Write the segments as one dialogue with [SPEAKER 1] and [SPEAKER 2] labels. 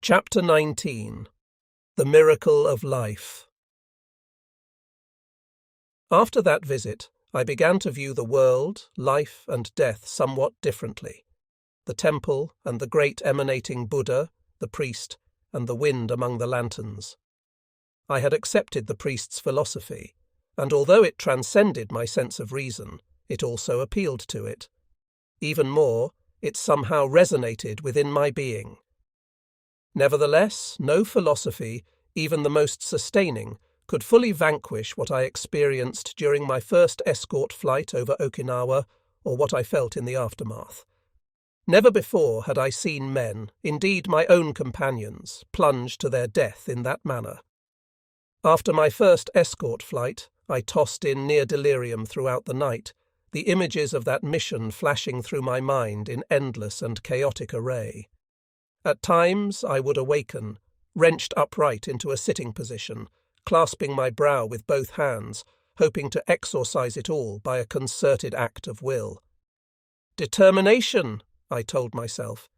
[SPEAKER 1] Chapter 19. The Miracle of Life. After that visit, I began to view the world, life and death somewhat differently. The temple and the great emanating Buddha, the priest, and the wind among the lanterns. I had accepted the priest's philosophy, and although it transcended my sense of reason, it also appealed to it. Even more, it somehow resonated within my being. Nevertheless, no philosophy, even the most sustaining, could fully vanquish what I experienced during my first escort flight over Okinawa, or what I felt in the aftermath. Never before had I seen men, indeed my own companions, plunge to their death in that manner. After my first escort flight, I tossed in near delirium throughout the night, the images of that mission flashing through my mind in endless and chaotic array. At times I would awaken, wrenched upright into a sitting position, clasping my brow with both hands, hoping to exorcise it all by a concerted act of will. "Determination," I told myself.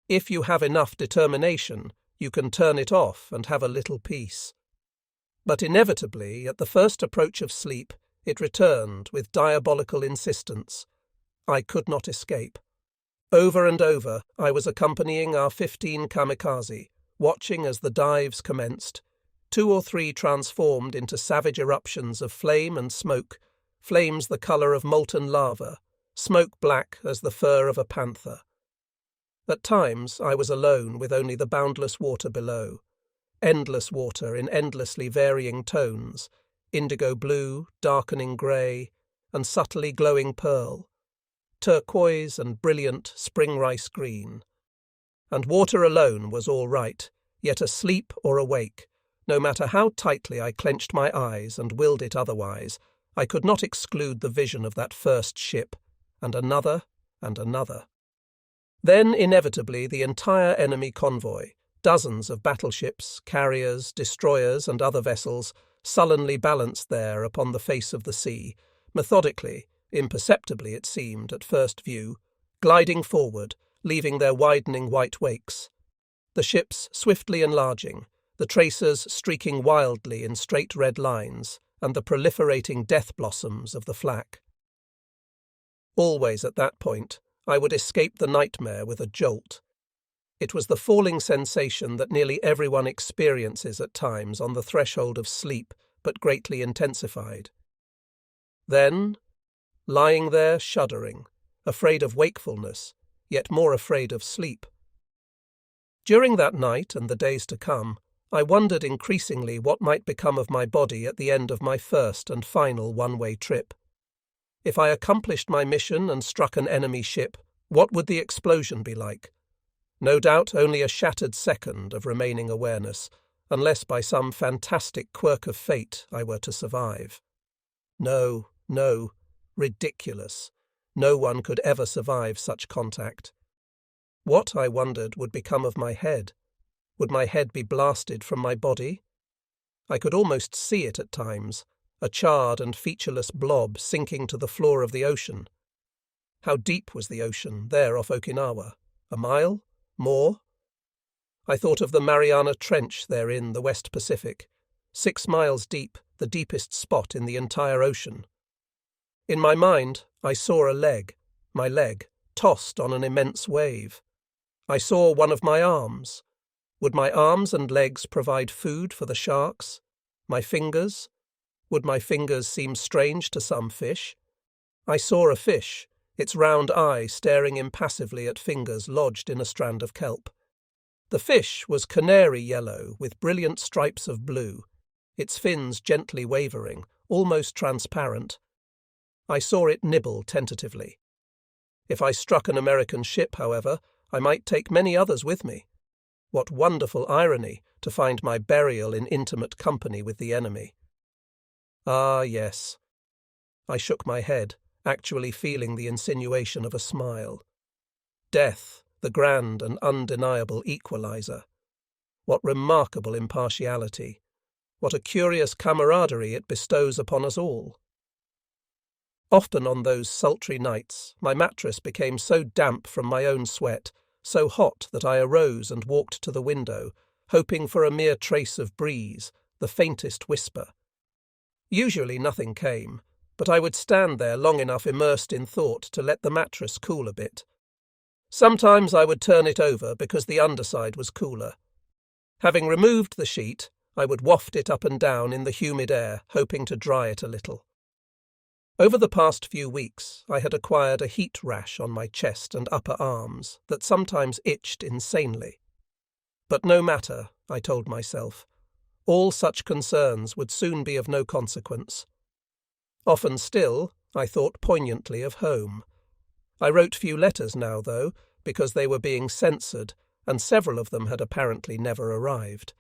[SPEAKER 1] "If you have enough determination, you can turn it off and have a little peace." But inevitably, at the first approach of sleep, it returned with diabolical insistence. I could not escape. Over and over, I was accompanying our 15 Kamikaze, watching as the dives commenced. 2 or 3 transformed into savage eruptions of flame and smoke, flames the colour of molten lava, smoke black as the fur of a panther. At times, I was alone with only the boundless water below. Endless water in endlessly varying tones, indigo blue, darkening grey, and subtly glowing pearl, turquoise and brilliant spring rice green. And water alone was all right, yet asleep or awake, no matter how tightly I clenched my eyes and willed it otherwise, I could not exclude the vision of that first ship, and another, and another. Then, inevitably, the entire enemy convoy, dozens of battleships, carriers, destroyers, and other vessels, sullenly balanced there upon the face of the sea, methodically, imperceptibly it seemed at first view, gliding forward, leaving their widening white wakes. The ships swiftly enlarging, the tracers streaking wildly in straight red lines, and the proliferating death blossoms of the flak. Always at that point, I would escape the nightmare with a jolt. It was the falling sensation that nearly everyone experiences at times on the threshold of sleep, but greatly intensified. Then, lying there shuddering, afraid of wakefulness, yet more afraid of sleep. During that night and the days to come, I wondered increasingly what might become of my body at the end of my first and final one-way trip. If I accomplished my mission and struck an enemy ship, what would the explosion be like? No doubt only a shattered second of remaining awareness, unless by some fantastic quirk of fate I were to survive. No. Ridiculous. No one could ever survive such contact. What, I wondered, would become of my head? Would my head be blasted from my body? I could almost see it at times, a charred and featureless blob sinking to the floor of the ocean. How deep was the ocean, there off Okinawa? A mile? More? I thought of the Mariana Trench therein the West Pacific, 6 miles deep, the deepest spot in the entire ocean. In my mind, I saw my leg, tossed on an immense wave. I saw one of my arms. Would my arms and legs provide food for the sharks? My fingers? Would my fingers seem strange to some fish? I saw a fish, its round eye staring impassively at fingers lodged in a strand of kelp. The fish was canary yellow with brilliant stripes of blue, its fins gently wavering, almost transparent. I saw it nibble tentatively. If I struck an American ship, however, I might take many others with me. What wonderful irony to find my burial in intimate company with the enemy. Ah, yes. I shook my head, actually feeling the insinuation of a smile. Death, the grand and undeniable equalizer. What remarkable impartiality. What a curious camaraderie it bestows upon us all. Often on those sultry nights, my mattress became so damp from my own sweat so hot that I arose and walked to the window, hoping for a mere trace of breeze, the faintest whisper. Usually nothing came, but I would stand there long enough immersed in thought to let the mattress cool a bit. Sometimes I would turn it over because the underside was cooler. Having removed the sheet, I would waft it up and down in the humid air, hoping to dry it a little. Over the past few weeks, I had acquired a heat rash on my chest and upper arms that sometimes itched insanely. But no matter, I told myself. All such concerns would soon be of no consequence. Often still, I thought poignantly of home. I wrote few letters now, though, because they were being censored, and several of them had apparently never arrived.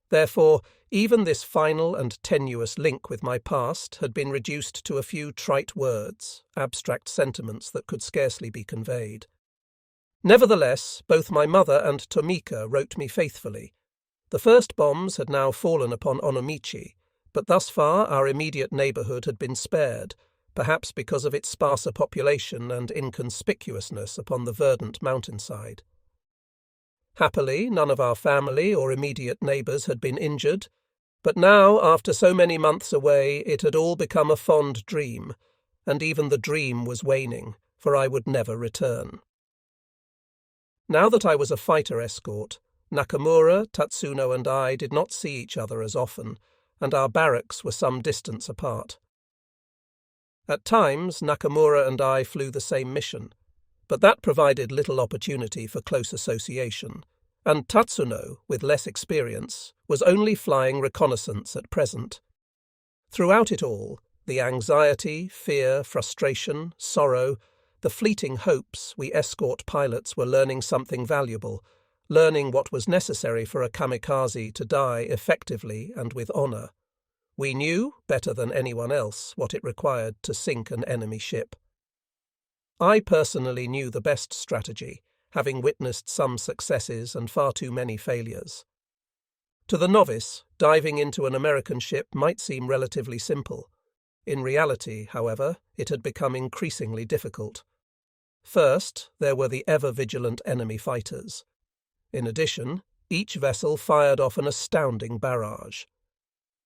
[SPEAKER 1] Therefore, even this final and tenuous link with my past had been reduced to a few trite words, abstract sentiments that could scarcely be conveyed. Nevertheless, both my mother and Tomika wrote me faithfully. The first bombs had now fallen upon Onomichi, but thus far our immediate neighbourhood had been spared, perhaps because of its sparser population and inconspicuousness upon the verdant mountainside. Happily, none of our family or immediate neighbours had been injured, but now, after so many months away, it had all become a fond dream, and even the dream was waning, for I would never return. Now that I was a fighter escort, Nakamura, Tatsuno and I did not see each other as often, and our barracks were some distance apart. At times, Nakamura and I flew the same mission, but that provided little opportunity for close association, and Tatsuno, with less experience, was only flying reconnaissance at present. Throughout it all, the anxiety, fear, frustration, sorrow, the fleeting hopes, we escort pilots were learning something valuable, learning what was necessary for a kamikaze to die effectively and with honour. We knew, better than anyone else, what it required to sink an enemy ship. I personally knew the best strategy, having witnessed some successes and far too many failures. To the novice, diving into an American ship might seem relatively simple. In reality, however, it had become increasingly difficult. First, there were the ever-vigilant enemy fighters. In addition, each vessel fired off an astounding barrage.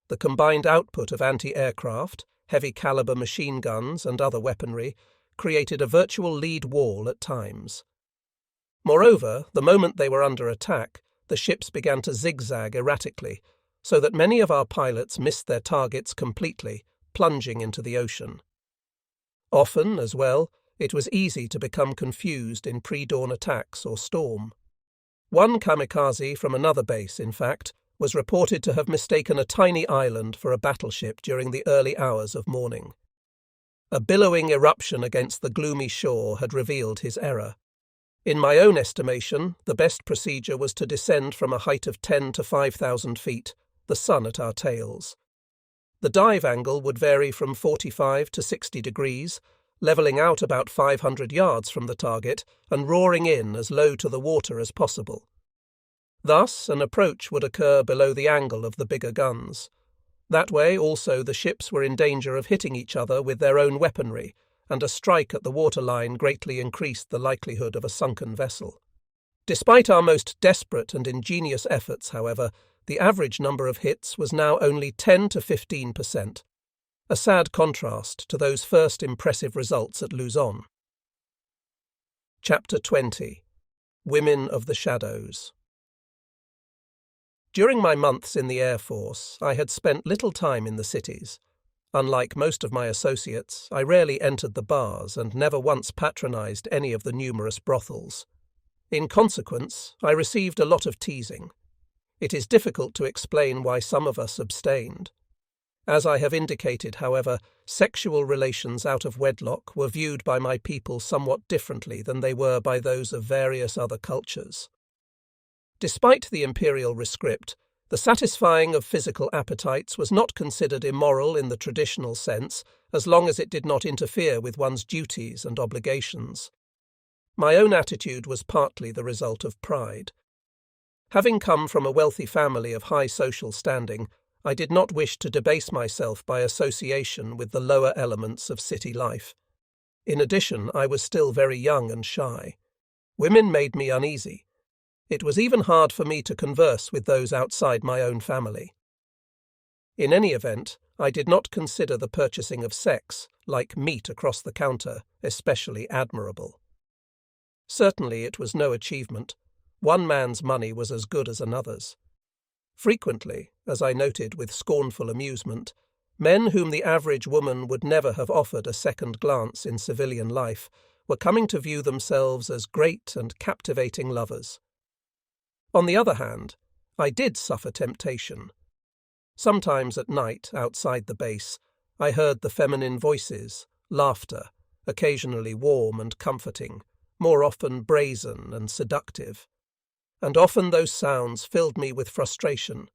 [SPEAKER 1] The combined output of anti-aircraft, heavy-caliber machine guns and other weaponry created a virtual lead wall at times. Moreover, the moment they were under attack, the ships began to zigzag erratically, so that many of our pilots missed their targets completely, plunging into the ocean. Often, as well, it was easy to become confused in pre-dawn attacks or storm. One kamikaze from another base, in fact, was reported to have mistaken a tiny island for a battleship during the early hours of morning. A billowing eruption against the gloomy shore had revealed his error. In my own estimation, the best procedure was to descend from a height of 10 to 5,000 feet, the sun at our tails. The dive angle would vary from 45 to 60 degrees, levelling out about 500 yards from the target and roaring in as low to the water as possible. Thus, an approach would occur below the angle of the bigger guns. That way, also, the ships were in danger of hitting each other with their own weaponry, and a strike at the waterline greatly increased the likelihood of a sunken vessel. Despite our most desperate and ingenious efforts, however, the average number of hits was now only 10 to 15%, a sad contrast to those first impressive results at Luzon. Chapter 20. Women of the Shadows. During my months in the Air Force, I had spent little time in the cities. Unlike most of my associates, I rarely entered the bars and never once patronized any of the numerous brothels. In consequence, I received a lot of teasing. It is difficult to explain why some of us abstained. As I have indicated, however, sexual relations out of wedlock were viewed by my people somewhat differently than they were by those of various other cultures. Despite the imperial rescript, the satisfying of physical appetites was not considered immoral in the traditional sense, as long as it did not interfere with one's duties and obligations. My own attitude was partly the result of pride. Having come from a wealthy family of high social standing, I did not wish to debase myself by association with the lower elements of city life. In addition, I was still very young and shy. Women made me uneasy. It was even hard for me to converse with those outside my own family. In any event, I did not consider the purchasing of sex, like meat across the counter, especially admirable. Certainly it was no achievement. One man's money was as good as another's. Frequently, as I noted with scornful amusement, men whom the average woman would never have offered a second glance in civilian life were coming to view themselves as great and captivating lovers. On the other hand, I did suffer temptation. Sometimes at night, outside the base, I heard the feminine voices, laughter, occasionally warm and comforting, more often brazen and seductive. And often those sounds filled me with frustration.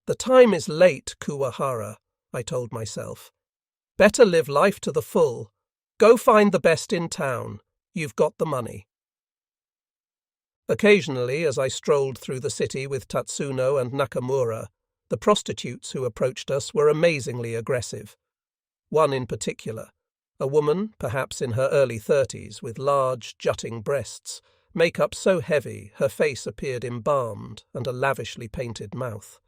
[SPEAKER 1] The time is late, Kuwahara, I told myself. Better live life to the full. Go find the best in town. You've got the money. Occasionally, as I strolled through the city with Tatsuno and Nakamura, the prostitutes who approached us were amazingly aggressive. One in particular, a woman, perhaps in her early 30s, with large, jutting breasts, makeup so heavy her face appeared embalmed, and a lavishly painted mouth.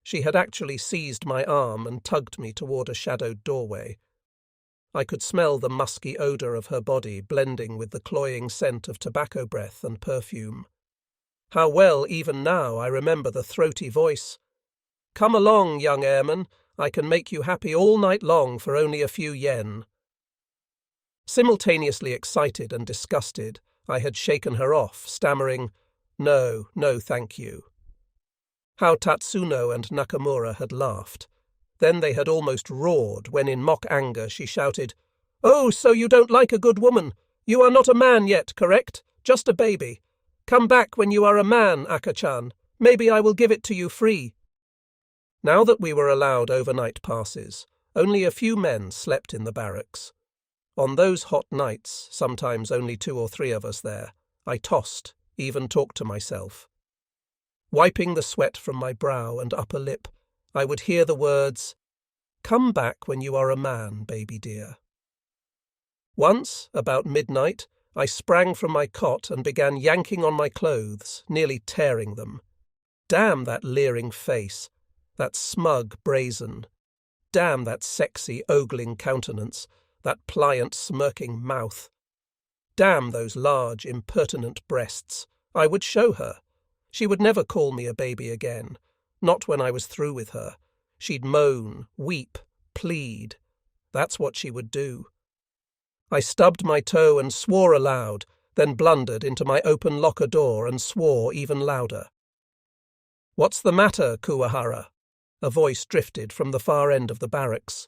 [SPEAKER 1] She had actually seized my arm and tugged me toward a shadowed doorway. I could smell the musky odour of her body blending with the cloying scent of tobacco breath and perfume. How well, even now, I remember the throaty voice. "Come along, young airman. I can make you happy all night long for only a few yen." Simultaneously excited and disgusted, I had shaken her off, stammering, "No, no, thank you." How Tatsuno and Nakamura had laughed. Then they had almost roared when in mock anger she shouted, "Oh, so you don't like a good woman? You are not a man yet, correct? Just a baby. Come back when you are a man, Aka-chan. Maybe I will give it to you free." Now that we were allowed overnight passes, only a few men slept in the barracks. On those hot nights, sometimes only 2 or 3 of us there, I tossed, even talked to myself. Wiping the sweat from my brow and upper lip, I would hear the words, "Come back when you are a man, baby dear." Once, about midnight, I sprang from my cot and began yanking on my clothes, nearly tearing them. Damn that leering face, that smug brazen. Damn that sexy, ogling countenance, that pliant, smirking mouth. Damn those large, impertinent breasts. I would show her. She would never call me a baby again. Not when I was through with her. She'd moan, weep, plead. That's what she would do. I stubbed my toe and swore aloud, then blundered into my open locker door and swore even louder. "What's the matter, Kuwahara?" A voice drifted from the far end of the barracks,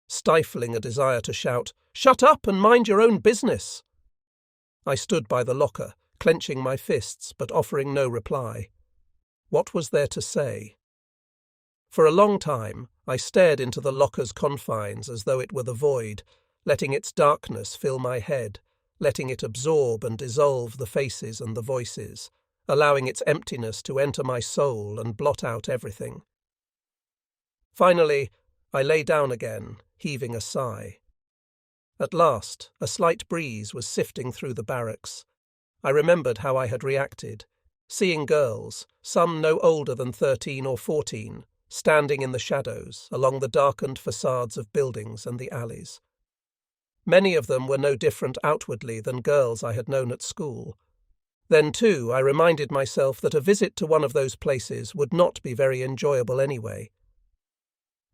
[SPEAKER 1] stifling a desire to shout, "Shut up and mind your own business!" I stood by the locker, clenching my fists but offering no reply. What was there to say? For a long time, I stared into the locker's confines as though it were the void, letting its darkness fill my head, letting it absorb and dissolve the faces and the voices, allowing its emptiness to enter my soul and blot out everything. Finally, I lay down again, heaving a sigh. At last, a slight breeze was sifting through the barracks. I remembered how I had reacted, seeing girls, some no older than 13 or 14, standing in the shadows along the darkened facades of buildings and the alleys. Many of them were no different outwardly than girls I had known at school. Then, too, I reminded myself that a visit to one of those places would not be very enjoyable anyway.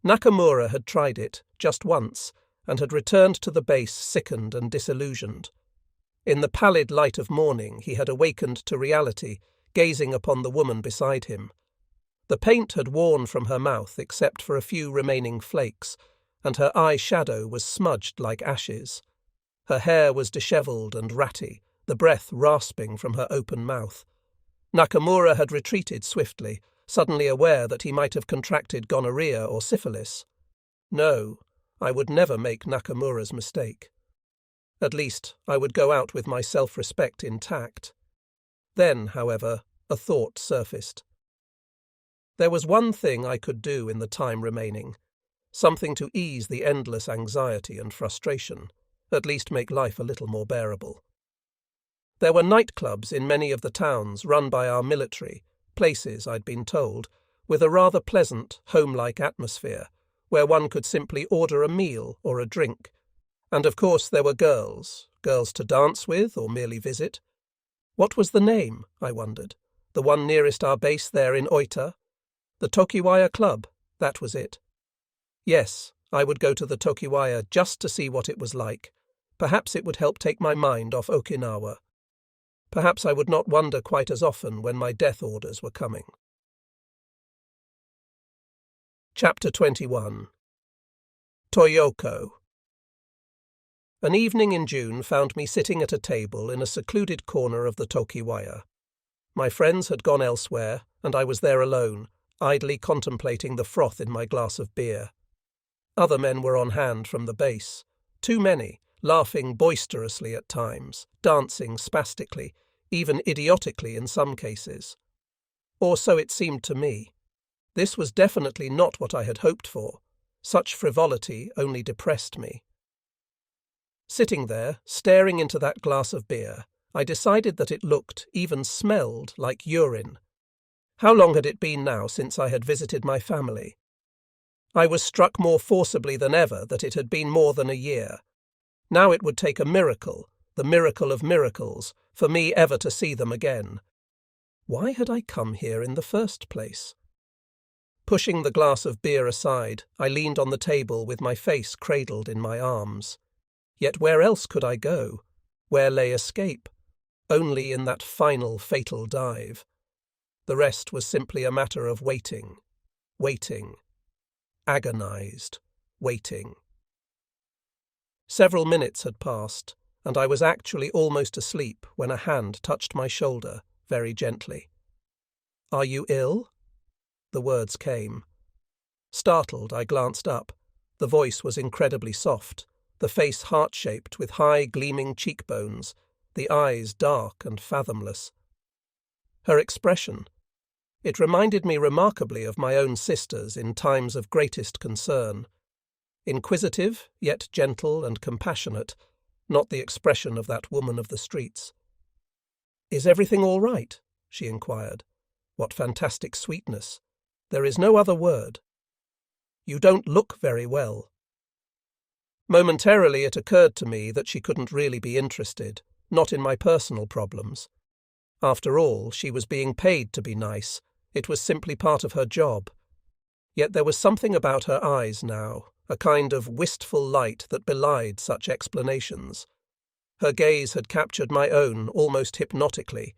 [SPEAKER 1] Nakamura had tried it, just once, and had returned to the base sickened and disillusioned. In the pallid light of morning he had awakened to reality, gazing upon the woman beside him. The paint had worn from her mouth except for a few remaining flakes, and her eye shadow was smudged like ashes. Her hair was dishevelled and ratty, the breath rasping from her open mouth. Nakamura had retreated swiftly, suddenly aware that he might have contracted gonorrhea or syphilis. No, I would never make Nakamura's mistake. At least, I would go out with my self-respect intact. Then, however, a thought surfaced. There was one thing I could do in the time remaining, something to ease the endless anxiety and frustration, at least make life a little more bearable. There were nightclubs in many of the towns run by our military, places, I'd been told, with a rather pleasant, home-like atmosphere, where one could simply order a meal or a drink. And of course there were girls to dance with or merely visit. What was the name, I wondered? The one nearest our base there in Oita? The Tokiwaya Club, that was it. Yes, I would go to the Tokiwaya just to see what it was like. Perhaps it would help take my mind off Okinawa. Perhaps I would not wonder quite as often when my death orders were coming. Chapter 21. Toyoko. An evening in June found me sitting at a table in a secluded corner of the Tokiwaya. My friends had gone elsewhere, and I was there alone, idly contemplating the froth in my glass of beer. Other men were on hand from the base, too many, laughing boisterously at times, dancing spastically, even idiotically in some cases. Or so it seemed to me. This was definitely not what I had hoped for. Such frivolity only depressed me. Sitting there, staring into that glass of beer, I decided that it looked, even smelled, like urine. How long had it been now since I had visited my family? I was struck more forcibly than ever that it had been more than a year. Now it would take a miracle, the miracle of miracles, for me ever to see them again. Why had I come here in the first place? Pushing the glass of beer aside, I leaned on the table with my face cradled in my arms. Yet where else could I go? Where lay escape? Only in that final fatal dive. The rest was simply a matter of waiting. Agonized, waiting. Several minutes had passed, and I was actually almost asleep when a hand touched my shoulder, very gently. "Are you ill?" The words came. Startled, I glanced up. The voice was incredibly soft, the face heart-shaped with high, gleaming cheekbones, the eyes dark and fathomless. Her expression. It reminded me remarkably of my own sisters in times of greatest concern. Inquisitive, yet gentle and compassionate, not the expression of that woman of the streets. "Is everything all right?" she inquired. What fantastic sweetness. There is no other word. "You don't look very well." Momentarily it occurred to me that she couldn't really be interested, not in my personal problems. After all, she was being paid to be nice. It was simply part of her job. Yet there was something about her eyes now, a kind of wistful light that belied such explanations. Her gaze had captured my own almost hypnotically,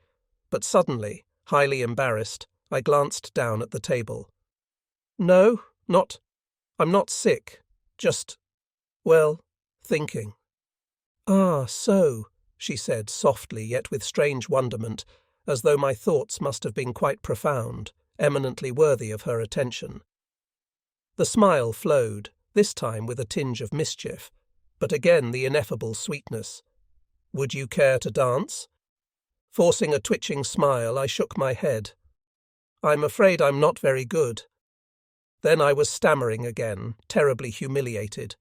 [SPEAKER 1] but suddenly, highly embarrassed, I glanced down at the table. "No, I'm not sick, just, well, thinking." "Ah, so," she said softly yet with strange wonderment, as though my thoughts must have been quite profound, eminently worthy of her attention. The smile flowed, this time with a tinge of mischief, but again the ineffable sweetness. "Would you care to dance?" Forcing a twitching smile, I shook my head. "I'm afraid I'm not very good." Then I was stammering again, terribly humiliated.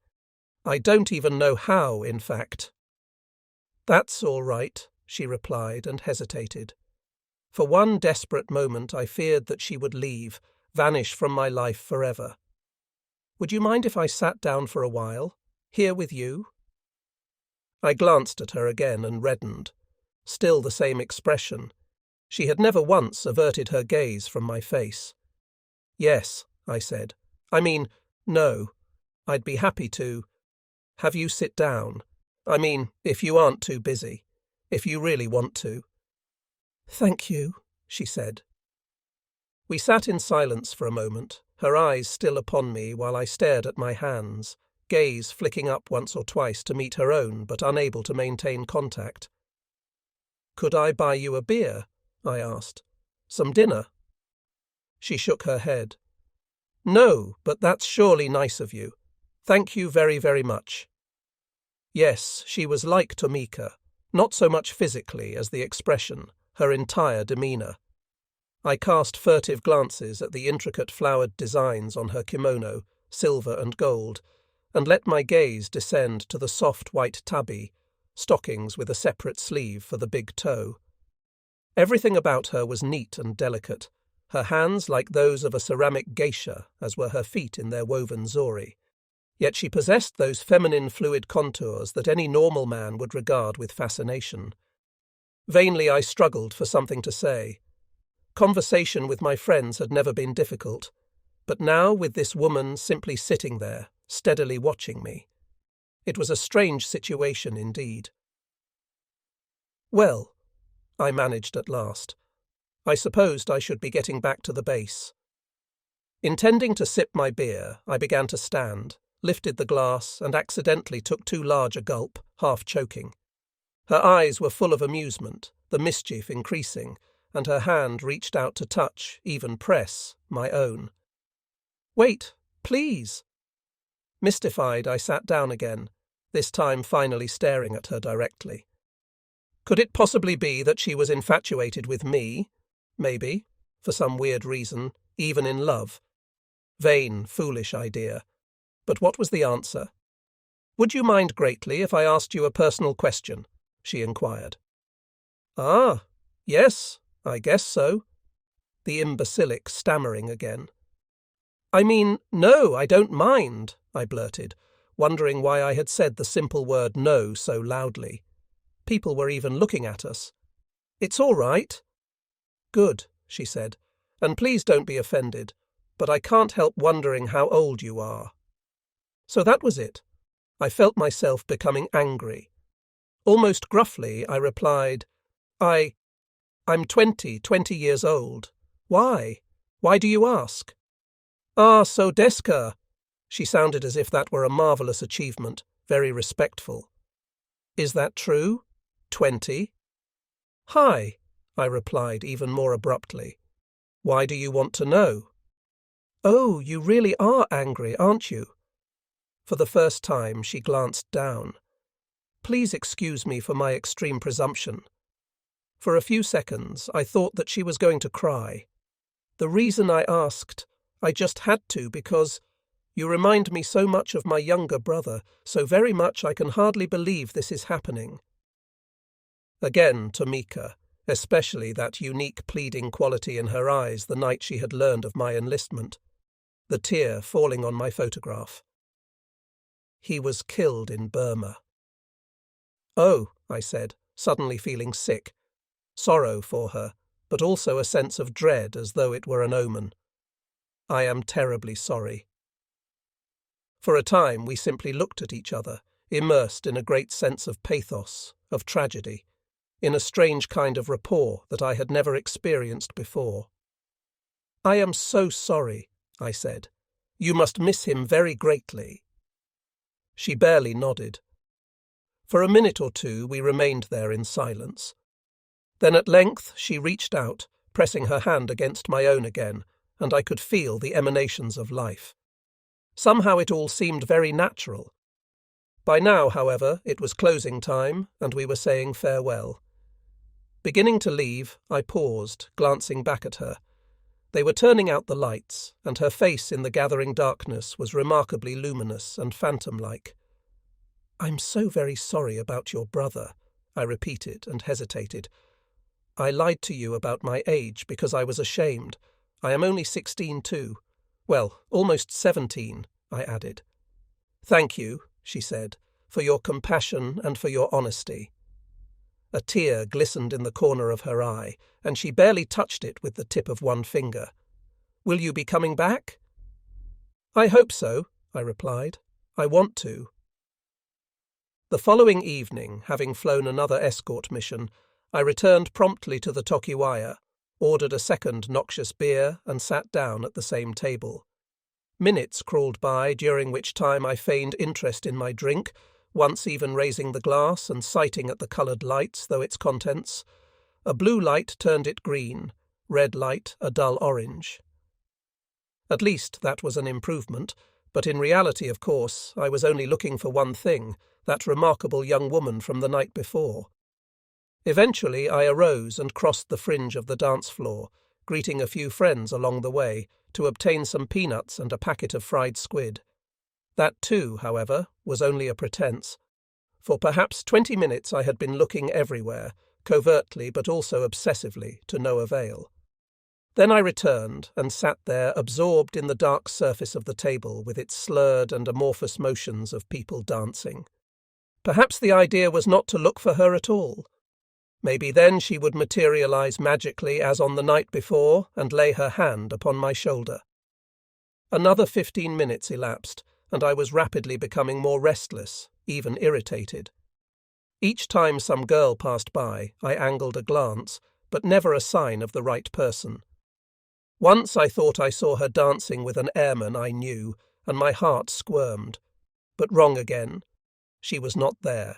[SPEAKER 1] "I don't even know how, in fact." "That's all right," she replied and hesitated. For one desperate moment I feared that she would leave, vanish from my life forever. "Would you mind if I sat down for a while? Here with you?" I glanced at her again and reddened. Still the same expression. She had never once averted her gaze from my face. "Yes," I said. No. I'd be happy to have you sit down. If you aren't too busy. If you really want to." "Thank you," she said. We sat in silence for a moment, her eyes still upon me while I stared at my hands, gaze flicking up once or twice to meet her own but unable to maintain contact. "Could I buy you a beer?" I asked. "Some dinner?" She shook her head. "No, but that's surely nice of you. Thank you very, very much." Yes, she was like Tomika, not so much physically as the expression, her entire demeanour. I cast furtive glances at the intricate flowered designs on her kimono, silver and gold, and let my gaze descend to the soft white tabi, stockings with a separate sleeve for the big toe. Everything about her was neat and delicate, her hands like those of a ceramic geisha, as were her feet in their woven zori. Yet she possessed those feminine fluid contours that any normal man would regard with fascination. Vainly I struggled for something to say. Conversation with my friends had never been difficult, but now with this woman simply sitting there, steadily watching me. It was a strange situation indeed. "Well," I managed at last. I supposed I should be getting back to the base. Intending to sip my beer, I began to stand, lifted the glass, and accidentally took too large a gulp, half choking. Her eyes were full of amusement, the mischief increasing, and her hand reached out to touch, even press, my own. "Wait, please." Mystified, I sat down again, this time finally staring at her directly. Could it possibly be that she was infatuated with me? Maybe, for some weird reason, even in love. Vain, foolish idea. But what was the answer? "Would you mind greatly if I asked you a personal question?" she inquired. "Ah, yes, I guess so." The imbecilic stammering again. "I mean, no, I don't mind," I blurted, wondering why I had said the simple word no so loudly. People were even looking at us. "It's all right." "Good," she said, "and please don't be offended, but I can't help wondering how old you are." So that was it. I felt myself becoming angry. Almost gruffly, I replied, I'm 20 years old. Why? Why do you ask?" "Ah, so desu ka." She sounded as if that were a marvellous achievement, very respectful. "Is that true? 20? "Hi," I replied even more abruptly. "Why do you want to know?" "Oh, you really are angry, aren't you?" For the first time she glanced down. Please excuse me for my extreme presumption. For a few seconds I thought that she was going to cry. The reason I asked, I just had to because you remind me so much of my younger brother, so very much I can hardly believe this is happening. Again to Mika, especially that unique pleading quality in her eyes the night she had learned of my enlistment, the tear falling on my photograph. "He was killed in Burma." "Oh," I said, suddenly feeling sick. Sorrow for her, but also a sense of dread as though it were an omen. "I am terribly sorry." For a time we simply looked at each other, immersed in a great sense of pathos, of tragedy, in a strange kind of rapport that I had never experienced before. "I am so sorry," I said. "You must miss him very greatly." She barely nodded. For a minute or two we remained there in silence. Then at length she reached out, pressing her hand against my own again, and I could feel the emanations of life. Somehow it all seemed very natural. By now, however, it was closing time, and we were saying farewell. Beginning to leave, I paused, glancing back at her. They were turning out the lights, and her face in the gathering darkness was remarkably luminous and phantom-like. "I'm so very sorry about your brother," I repeated and hesitated. "I lied to you about my age because I was ashamed. I am only 16 too. Well, almost 17, I added. "Thank you," she said, "for your compassion and for your honesty." A tear glistened in the corner of her eye, and she barely touched it with the tip of one finger. "Will you be coming back?" "I hope so," I replied. "I want to." The following evening, having flown another escort mission, I returned promptly to the Tokiwaya, ordered a second noxious beer, and sat down at the same table. Minutes crawled by, during which time I feigned interest in my drink, once even raising the glass and sighting at the coloured lights, though its contents. A blue light turned it green, red light a dull orange. At least that was an improvement, but in reality, of course, I was only looking for one thing, that remarkable young woman from the night before. Eventually I arose and crossed the fringe of the dance floor, greeting a few friends along the way, to obtain some peanuts and a packet of fried squid. That too, however, was only a pretence, For perhaps 20 minutes I had been looking everywhere, covertly but also obsessively, to no avail. Then I returned and sat there absorbed in the dark surface of the table with its slurred and amorphous motions of people dancing. Perhaps the idea was not to look for her at all. Maybe then she would materialize magically as on the night before and lay her hand upon my shoulder. Another 15 minutes elapsed, and I was rapidly becoming more restless, even irritated. Each time some girl passed by, I angled a glance, but never a sign of the right person. Once I thought I saw her dancing with an airman I knew, and my heart squirmed. But wrong again. She was not there.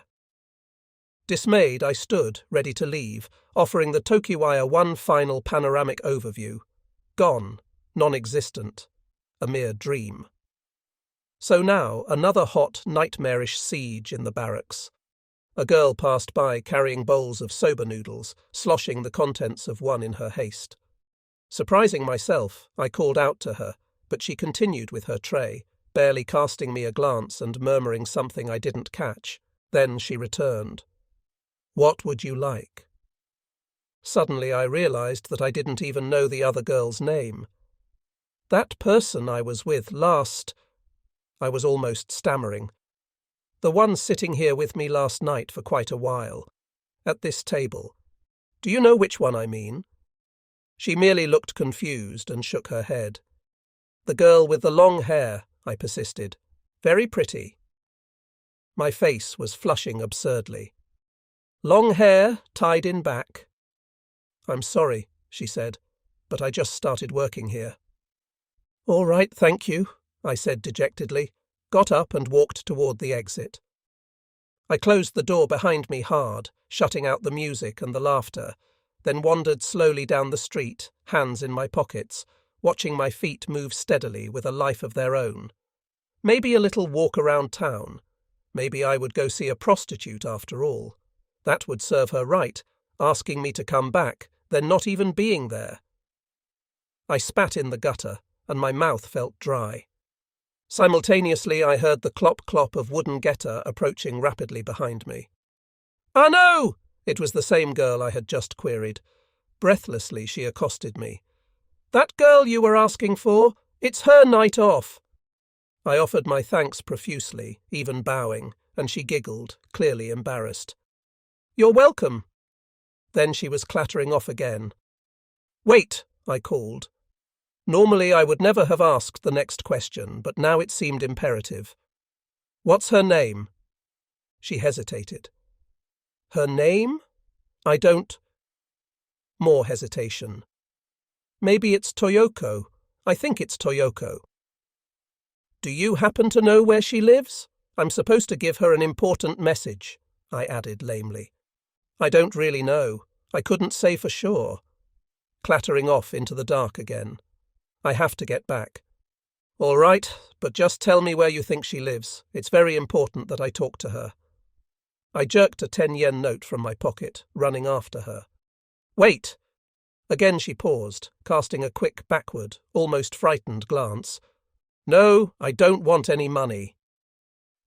[SPEAKER 1] Dismayed, I stood, ready to leave, offering the Tokiwaya one final panoramic overview. Gone, non-existent, a mere dream. So now, another hot, nightmarish siege in the barracks. A girl passed by carrying bowls of soba noodles, sloshing the contents of one in her haste. Surprising myself, I called out to her, but she continued with her tray, barely casting me a glance and murmuring something I didn't catch. Then she returned. "What would you like?" Suddenly I realized that I didn't even know the other girl's name. That person I was with last... I was almost stammering. The one sitting here with me last night for quite a while. At this table. Do you know which one I mean? She merely looked confused and shook her head. "The girl with the long hair," I persisted. "Very pretty." My face was flushing absurdly. "Long hair, tied in back." "I'm sorry," she said, "but I just started working here." "All right, thank you," I said dejectedly, got up and walked toward the exit. I closed the door behind me hard, shutting out the music and the laughter, then wandered slowly down the street, hands in my pockets, watching my feet move steadily with a life of their own. Maybe a little walk around town. Maybe I would go see a prostitute after all. That would serve her right, asking me to come back, then not even being there. I spat in the gutter, and my mouth felt dry. Simultaneously I heard the clop-clop of wooden getter approaching rapidly behind me. "Ah, no!" It was the same girl I had just queried. Breathlessly she accosted me. "That girl you were asking for, it's her night off." I offered my thanks profusely, even bowing, and she giggled, clearly embarrassed. "You're welcome." Then she was clattering off again. "Wait," I called. Normally I would never have asked the next question, but now it seemed imperative. "What's her name?" She hesitated. "Her name? I don't—" More hesitation. "Maybe it's Toyoko. I think it's Toyoko." "Do you happen to know where she lives? I'm supposed to give her an important message," I added lamely. "I don't really know. I couldn't say for sure." Clattering off into the dark again. "I have to get back." "All right, but just tell me where you think she lives. It's very important that I talk to her." I jerked a 10-yen note from my pocket, running after her. "Wait!" Again she paused, casting a quick backward, almost frightened glance. "No, I don't want any money."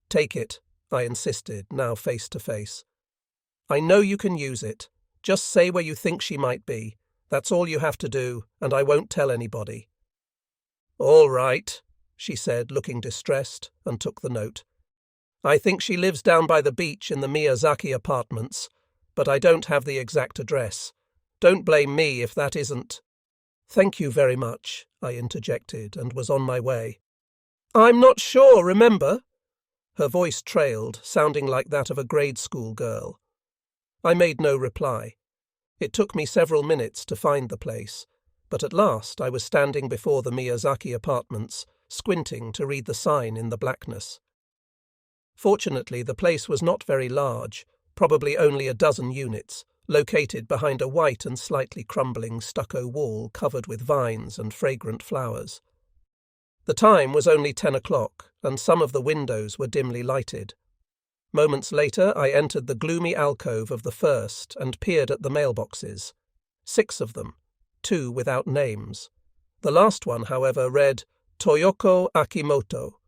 [SPEAKER 1] "Take it," I insisted, now face to face. "I know you can use it. Just say where you think she might be. That's all you have to do, and I won't tell anybody." "All right," she said, looking distressed, and took the note. "I think she lives down by the beach in the Miyazaki apartments, but I don't have the exact address. Don't blame me if that isn't—" "Thank you very much," I interjected, and was on my way. "I'm not sure, remember?" Her voice trailed, sounding like that of a grade school girl. I made no reply. It took me several minutes to find the place, but at last I was standing before the Miyazaki apartments, squinting to read the sign in the blackness. Fortunately, the place was not very large, probably only a dozen units, located behind a white and slightly crumbling stucco wall covered with vines and fragrant flowers. The time was only 10 o'clock, and some of the windows were dimly lighted. Moments later I entered the gloomy alcove of the first and peered at the mailboxes. 6 of them, 2 without names. The last one, however, read Toyoko Akimoto,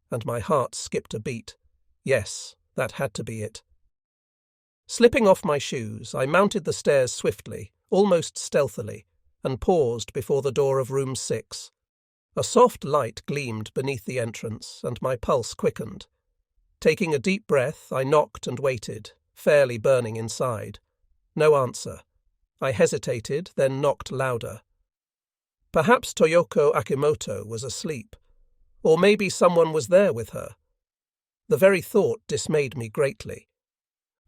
[SPEAKER 1] and my heart skipped a beat. Yes, that had to be it. Slipping off my shoes, I mounted the stairs swiftly, almost stealthily, and paused before the door of room 6. A soft light gleamed beneath the entrance, and my pulse quickened. Taking a deep breath, I knocked and waited, fairly burning inside. No answer. I hesitated, then knocked louder. Perhaps Toyoko Akimoto was asleep, or maybe someone was there with her. The very thought dismayed me greatly.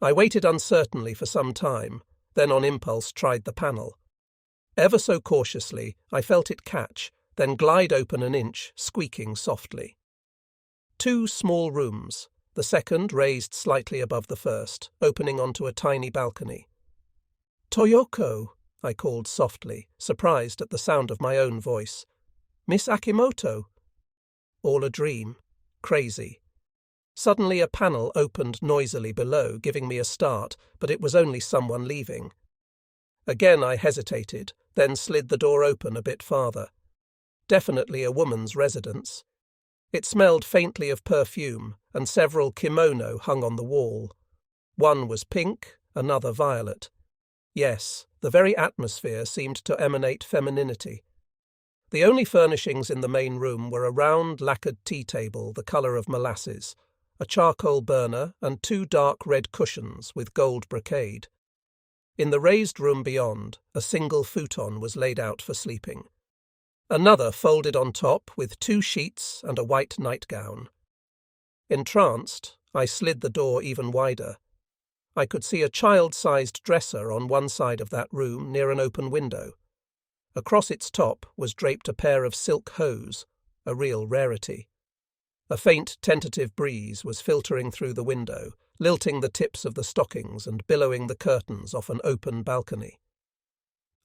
[SPEAKER 1] I waited uncertainly for some time, then on impulse tried the panel. Ever so cautiously, I felt it catch, then glide open an inch, squeaking softly. 2 small rooms, the second raised slightly above the first, opening onto a tiny balcony. "Toyoko," I called softly, surprised at the sound of my own voice. "Miss Akimoto." All a dream. Crazy. Suddenly a panel opened noisily below, giving me a start, but it was only someone leaving. Again I hesitated, then slid the door open a bit farther. Definitely a woman's residence. It smelled faintly of perfume, and several kimono hung on the wall. One was pink, another violet. Yes, the very atmosphere seemed to emanate femininity. The only furnishings in the main room were a round lacquered tea table the colour of molasses, a charcoal burner, and 2 dark red cushions with gold brocade. In the raised room beyond, a single futon was laid out for sleeping. Another folded on top with 2 sheets and a white nightgown. Entranced, I slid the door even wider. I could see a child-sized dresser on one side of that room near an open window. Across its top was draped a pair of silk hose, a real rarity. A faint, tentative breeze was filtering through the window, lilting the tips of the stockings and billowing the curtains off an open balcony.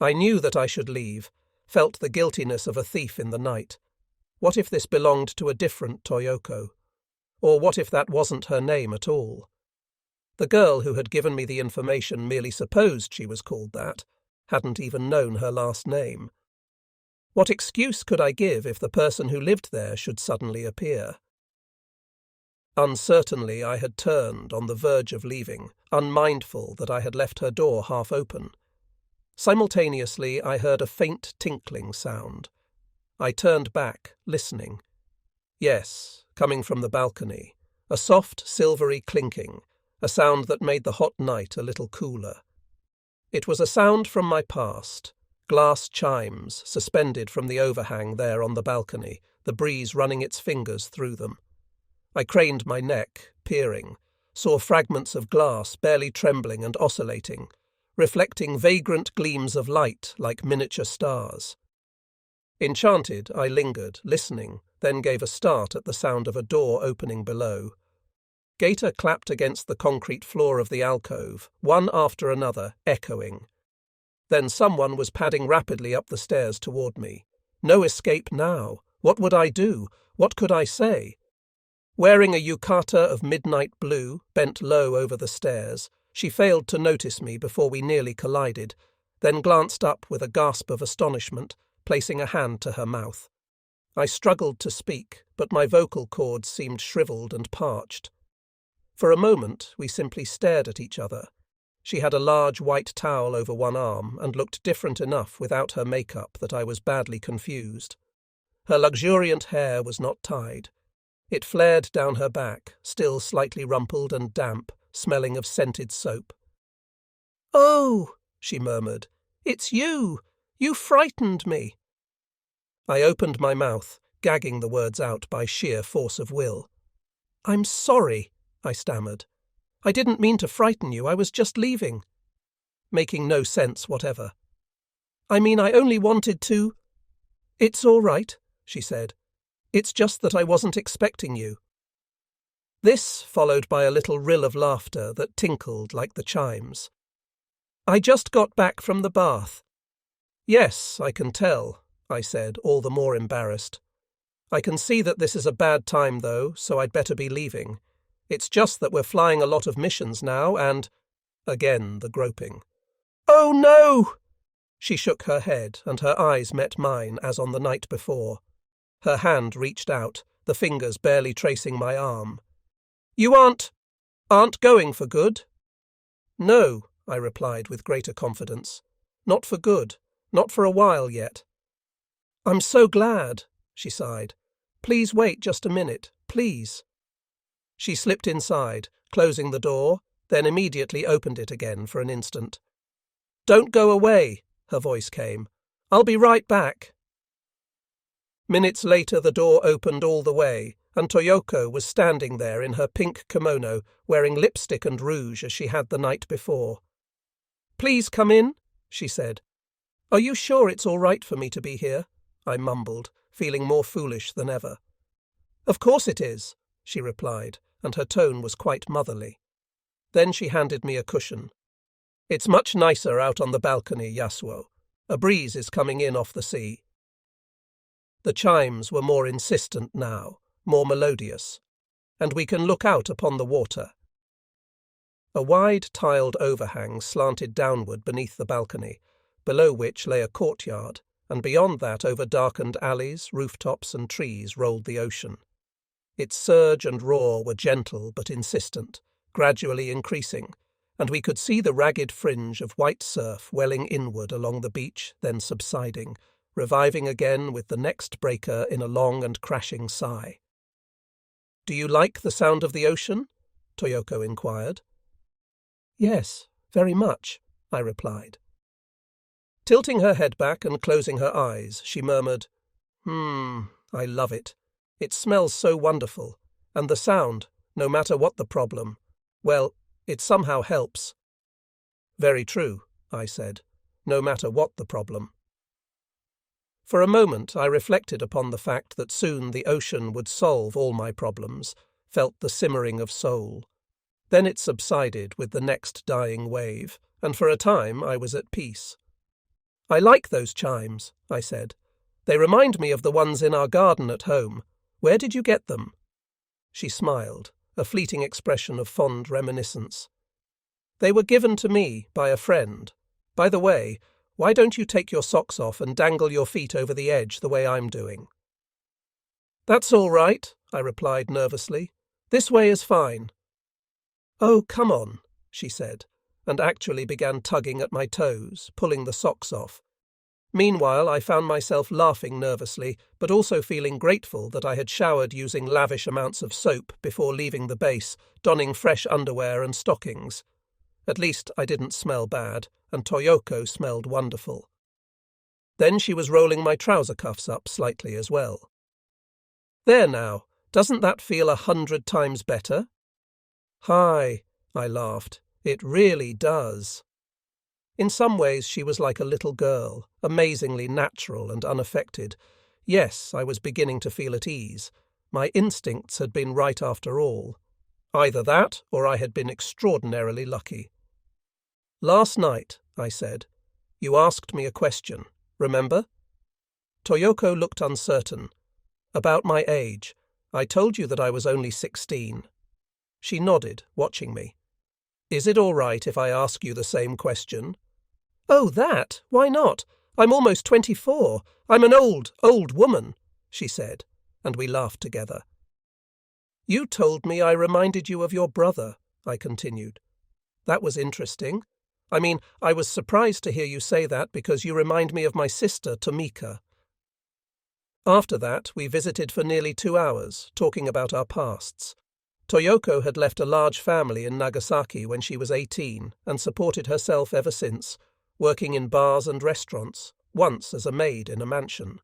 [SPEAKER 1] I knew that I should leave, felt the guiltiness of a thief in the night. What if this belonged to a different Toyoko? Or what if that wasn't her name at all? The girl who had given me the information merely supposed she was called that, hadn't even known her last name. What excuse could I give if the person who lived there should suddenly appear? Uncertainly I had turned, on the verge of leaving, unmindful that I had left her door half open. Simultaneously I heard a faint tinkling sound. I turned back, listening. Yes, coming from the balcony, a soft, silvery clinking, a sound that made the hot night a little cooler. It was a sound from my past, glass chimes suspended from the overhang there on the balcony, the breeze running its fingers through them. I craned my neck, peering, saw fragments of glass barely trembling and oscillating, reflecting vagrant gleams of light like miniature stars. Enchanted, I lingered, listening, then gave a start at the sound of a door opening below. Gator clapped against the concrete floor of the alcove, one after another, echoing. Then someone was padding rapidly up the stairs toward me. No escape now. What would I do? What could I say? Wearing a yukata of midnight blue, bent low over the stairs, she failed to notice me before we nearly collided, then glanced up with a gasp of astonishment, placing a hand to her mouth. I struggled to speak, but my vocal cords seemed shriveled and parched. For a moment, we simply stared at each other. She had a large white towel over one arm and looked different enough without her makeup that I was badly confused. Her luxuriant hair was not tied. It flared down her back, still slightly rumpled and damp, smelling of scented soap. "Oh," she murmured, "it's you! You frightened me!" I opened my mouth, gagging the words out by sheer force of will. "I'm sorry," I stammered. "I didn't mean to frighten you, I was just leaving." Making no sense whatever. "I mean, I only wanted to—" "It's all right," she said. "It's just that I wasn't expecting you." This followed by a little rill of laughter that tinkled like the chimes. "I just got back from the bath." "Yes, I can tell," I said, all the more embarrassed. "I can see that this is a bad time, though, so I'd better be leaving. It's just that we're flying a lot of missions now, and—" Again the groping. "Oh, no!" She shook her head, and her eyes met mine as on the night before. Her hand reached out, the fingers barely tracing my arm. "You aren't going for good?" No, I replied with greater confidence. Not for good. Not for a while yet. I'm so glad, she sighed. Please wait just a minute, please. She slipped inside, closing the door, then immediately opened it again for an instant. Don't go away, her voice came. I'll be right back. Minutes later the door opened all the way, and Toyoko was standing there in her pink kimono, wearing lipstick and rouge as she had the night before. Please come in, she said. Are you sure it's all right for me to be here? I mumbled, feeling more foolish than ever. Of course it is, she replied, and her tone was quite motherly. Then she handed me a cushion. It's much nicer out on the balcony, Yasuo. A breeze is coming in off the sea. The chimes were more insistent now, more melodious, and we can look out upon the water. A wide tiled overhang slanted downward beneath the balcony, below which lay a courtyard, and beyond that over darkened alleys, rooftops and trees rolled the ocean. Its surge and roar were gentle but insistent, gradually increasing, and we could see the ragged fringe of white surf welling inward along the beach, then subsiding, reviving again with the next breaker in a long and crashing sigh. Do you like the sound of the ocean? Toyoko inquired. Yes, very much, I replied. Tilting her head back and closing her eyes, she murmured, I love it. It smells so wonderful, and the sound, no matter what the problem, well, it somehow helps. Very true, I said, no matter what the problem. For a moment I reflected upon the fact that soon the ocean would solve all my problems, felt the simmering of soul. Then it subsided with the next dying wave, and for a time I was at peace. I like those chimes, I said. They remind me of the ones in our garden at home. Where did you get them? She smiled, a fleeting expression of fond reminiscence. They were given to me by a friend. By the way, why don't you take your socks off and dangle your feet over the edge the way I'm doing? That's all right, I replied nervously. This way is fine. Oh, come on, she said, and actually began tugging at my toes, pulling the socks off. Meanwhile, I found myself laughing nervously, but also feeling grateful that I had showered using lavish amounts of soap before leaving the base, donning fresh underwear and stockings. At least I didn't smell bad, and Toyoko smelled wonderful. Then she was rolling my trouser cuffs up slightly as well. There now, doesn't that feel 100 times better? Hi, I laughed. It really does. In some ways she was like a little girl, amazingly natural and unaffected. Yes, I was beginning to feel at ease. My instincts had been right after all. Either that, or I had been extraordinarily lucky. Last night, I said, you asked me a question, remember? Toyoko looked uncertain. About my age. I told you that I was only 16. She nodded, watching me. Is it all right if I ask you the same question? Oh, that? Why not? I'm almost 24. I'm an old woman, she said, and we laughed together. You told me I reminded you of your brother, I continued. That was interesting. I mean, I was surprised to hear you say that because you remind me of my sister, Tomika. After that, we visited for nearly 2 hours, talking about our pasts. Toyoko had left a large family in Nagasaki when she was 18 and supported herself ever since, working in bars and restaurants, once as a maid in a mansion.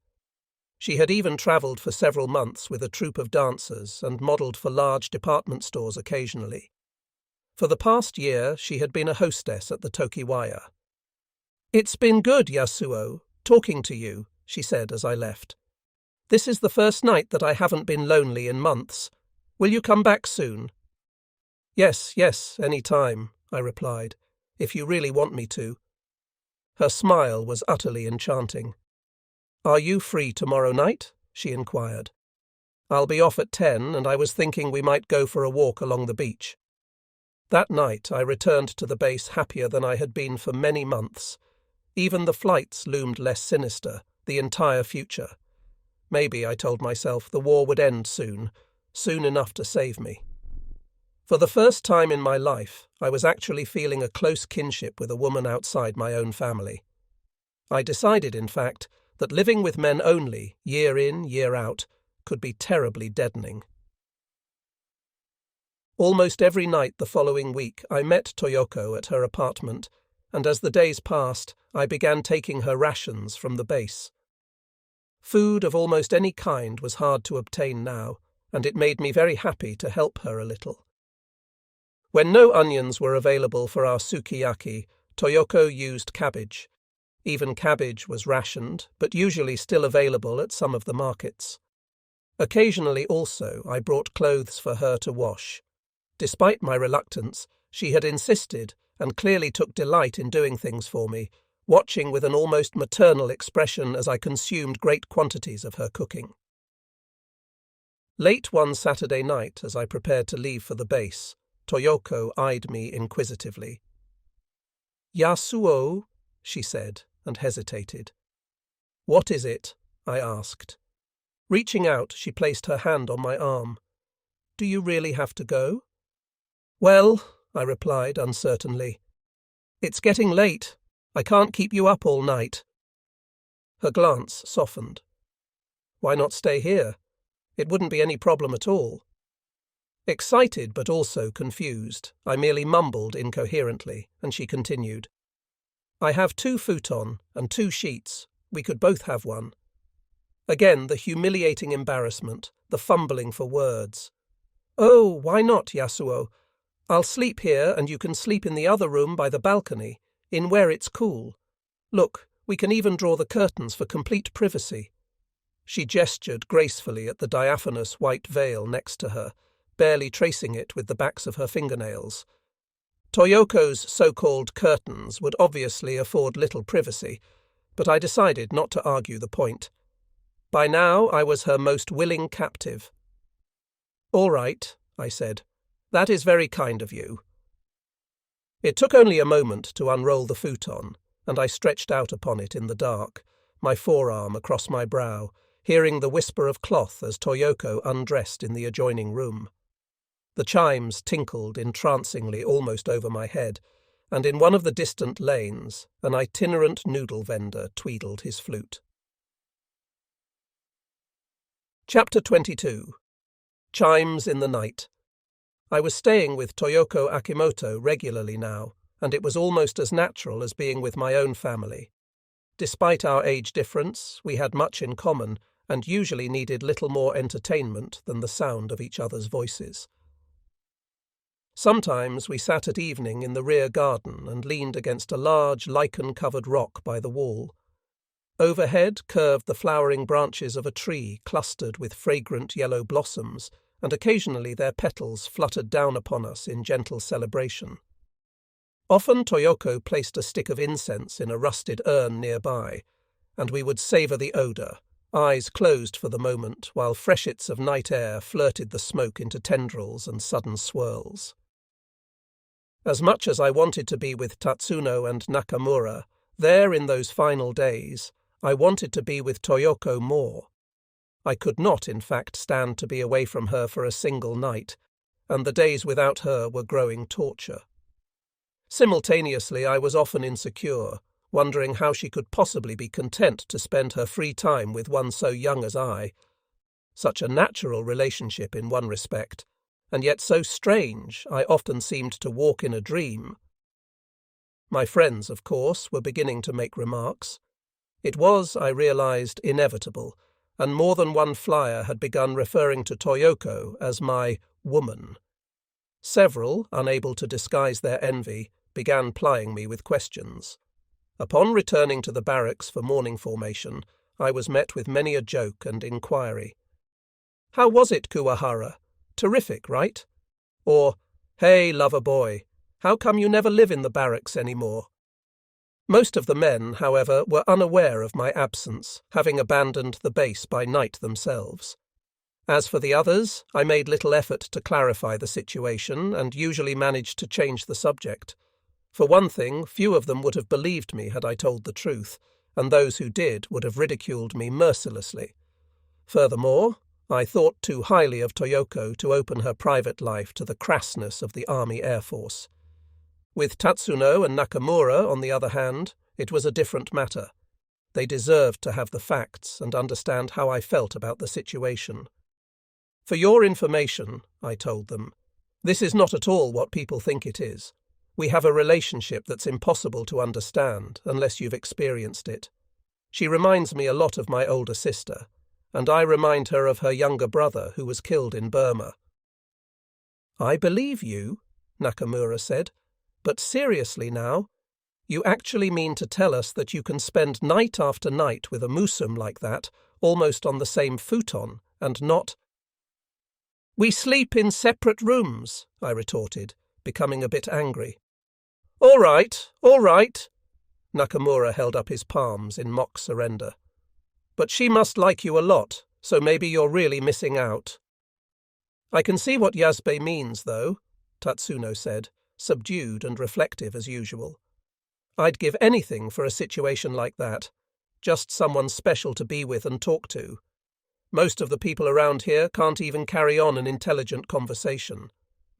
[SPEAKER 1] She had even travelled for several months with a troupe of dancers and modelled for large department stores occasionally. For the past year, she had been a hostess at the Tokiwaya. It's been good, Yasuo, talking to you, she said as I left. This is the first night that I haven't been lonely in months. Will you come back soon? Yes, any time, I replied, if you really want me to. Her smile was utterly enchanting. Are you free tomorrow night? She inquired. I'll be off at 10, and I was thinking we might go for a walk along the beach. That night I returned to the base happier than I had been for many months. Even the flights loomed less sinister, the entire future. Maybe, I told myself, the war would end soon enough to save me. For the first time in my life, I was actually feeling a close kinship with a woman outside my own family. I decided, in fact, that living with men only, year in, year out, could be terribly deadening. Almost every night the following week I met Toyoko at her apartment, and as the days passed, I began taking her rations from the base. Food of almost any kind was hard to obtain now, and it made me very happy to help her a little. When no onions were available for our sukiyaki, Toyoko used cabbage. Even cabbage was rationed, but usually still available at some of the markets. Occasionally also I brought clothes for her to wash. Despite my reluctance, she had insisted and clearly took delight in doing things for me, watching with an almost maternal expression as I consumed great quantities of her cooking. Late one Saturday night, as I prepared to leave for the base, Toyoko eyed me inquisitively. "Yasuo," she said, and hesitated. "What is it?" I asked. Reaching out, she placed her hand on my arm. "Do you really have to go?" "Well," I replied uncertainly, "it's getting late. I can't keep you up all night." Her glance softened. "Why not stay here? It wouldn't be any problem at all." Excited but also confused, I merely mumbled incoherently, and she continued. "I have 2 futon and 2 sheets. We could both have one." Again the humiliating embarrassment, the fumbling for words. "Oh, why not, Yasuo? I'll sleep here and you can sleep in the other room by the balcony, in where it's cool. Look, we can even draw the curtains for complete privacy." She gestured gracefully at the diaphanous white veil next to her, barely tracing it with the backs of her fingernails. Toyoko's so-called curtains would obviously afford little privacy, but I decided not to argue the point. By now I was her most willing captive. "All right," I said. "That is very kind of you." It took only a moment to unroll the futon, and I stretched out upon it in the dark, my forearm across my brow, hearing the whisper of cloth as Toyoko undressed in the adjoining room. The chimes tinkled entrancingly almost over my head, and in one of the distant lanes an itinerant noodle vendor tweedled his flute. Chapter 22. Chimes in the Night. I was staying with Toyoko Akimoto regularly now, and it was almost as natural as being with my own family. Despite our age difference, we had much in common, and usually needed little more entertainment than the sound of each other's voices. Sometimes we sat at evening in the rear garden and leaned against a large lichen-covered rock by the wall. Overhead curved the flowering branches of a tree clustered with fragrant yellow blossoms, and occasionally their petals fluttered down upon us in gentle celebration. Often Toyoko placed a stick of incense in a rusted urn nearby, and we would savour the odour, eyes closed for the moment, while freshets of night air flirted the smoke into tendrils and sudden swirls. As much as I wanted to be with Tatsuno and Nakamura, there in those final days, I wanted to be with Toyoko more. I could not, in fact, stand to be away from her for a single night, and the days without her were growing torture. Simultaneously, I was often insecure, wondering how she could possibly be content to spend her free time with one so young as I. Such a natural relationship in one respect, and yet so strange I often seemed to walk in a dream. My friends, of course, were beginning to make remarks. It was, I realized, inevitable, and more than one flyer had begun referring to Toyoko as my woman. Several, unable to disguise their envy, began plying me with questions. Upon returning to the barracks for morning formation, I was met with many a joke and inquiry. "How was it, Kuwahara? Terrific, right?" Or, "Hey, lover boy, how come you never live in the barracks anymore?" Most of the men, however, were unaware of my absence, having abandoned the base by night themselves. As for the others, I made little effort to clarify the situation and usually managed to change the subject. For one thing, few of them would have believed me had I told the truth, and those who did would have ridiculed me mercilessly. Furthermore, I thought too highly of Toyoko to open her private life to the crassness of the Army Air Force. With Tatsuno and Nakamura, on the other hand, it was a different matter. They deserved to have the facts and understand how I felt about the situation. For your information, I told them, this is not at all what people think it is. We have a relationship that's impossible to understand unless you've experienced it. She reminds me a lot of my older sister, and I remind her of her younger brother who was killed in Burma. I believe you, Nakamura said, but seriously now, you actually mean to tell us that you can spend night after night with a Musum like that, almost on the same futon, and not— We sleep in separate rooms, I retorted, becoming a bit angry. All right, Nakamura held up his palms in mock surrender. But she must like you a lot, so maybe you're really missing out. I can see what Yasbe means, though, Tatsuno said, subdued and reflective as usual. I'd give anything for a situation like that, just someone special to be with and talk to. Most of the people around here can't even carry on an intelligent conversation.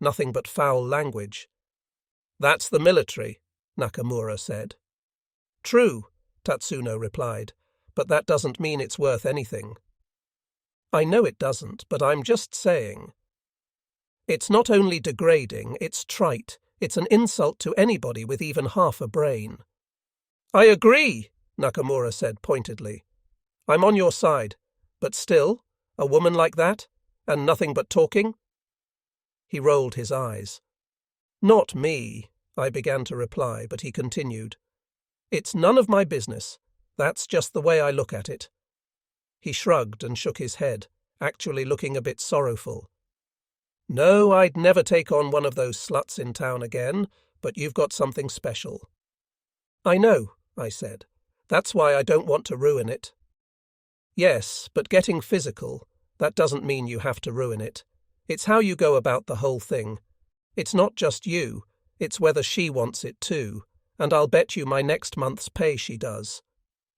[SPEAKER 1] Nothing but foul language. That's the military, Nakamura said. True, Tatsuno replied, but that doesn't mean it's worth anything. I know it doesn't, but I'm just saying. It's not only degrading, it's trite. It's an insult to anybody with even half a brain. I agree, Nakamura said pointedly. I'm on your side, but still, a woman like that, and nothing but talking? He rolled his eyes. Not me, I began to reply, but he continued. It's none of my business. That's just the way I look at it. He shrugged and shook his head, actually looking a bit sorrowful. No, I'd never take on one of those sluts in town again, but you've got something special. I know, I said. That's why I don't want to ruin it. Yes, but getting physical, that doesn't mean you have to ruin it. It's how you go about the whole thing. It's not just you, it's whether she wants it too, and I'll bet you my next month's pay she does.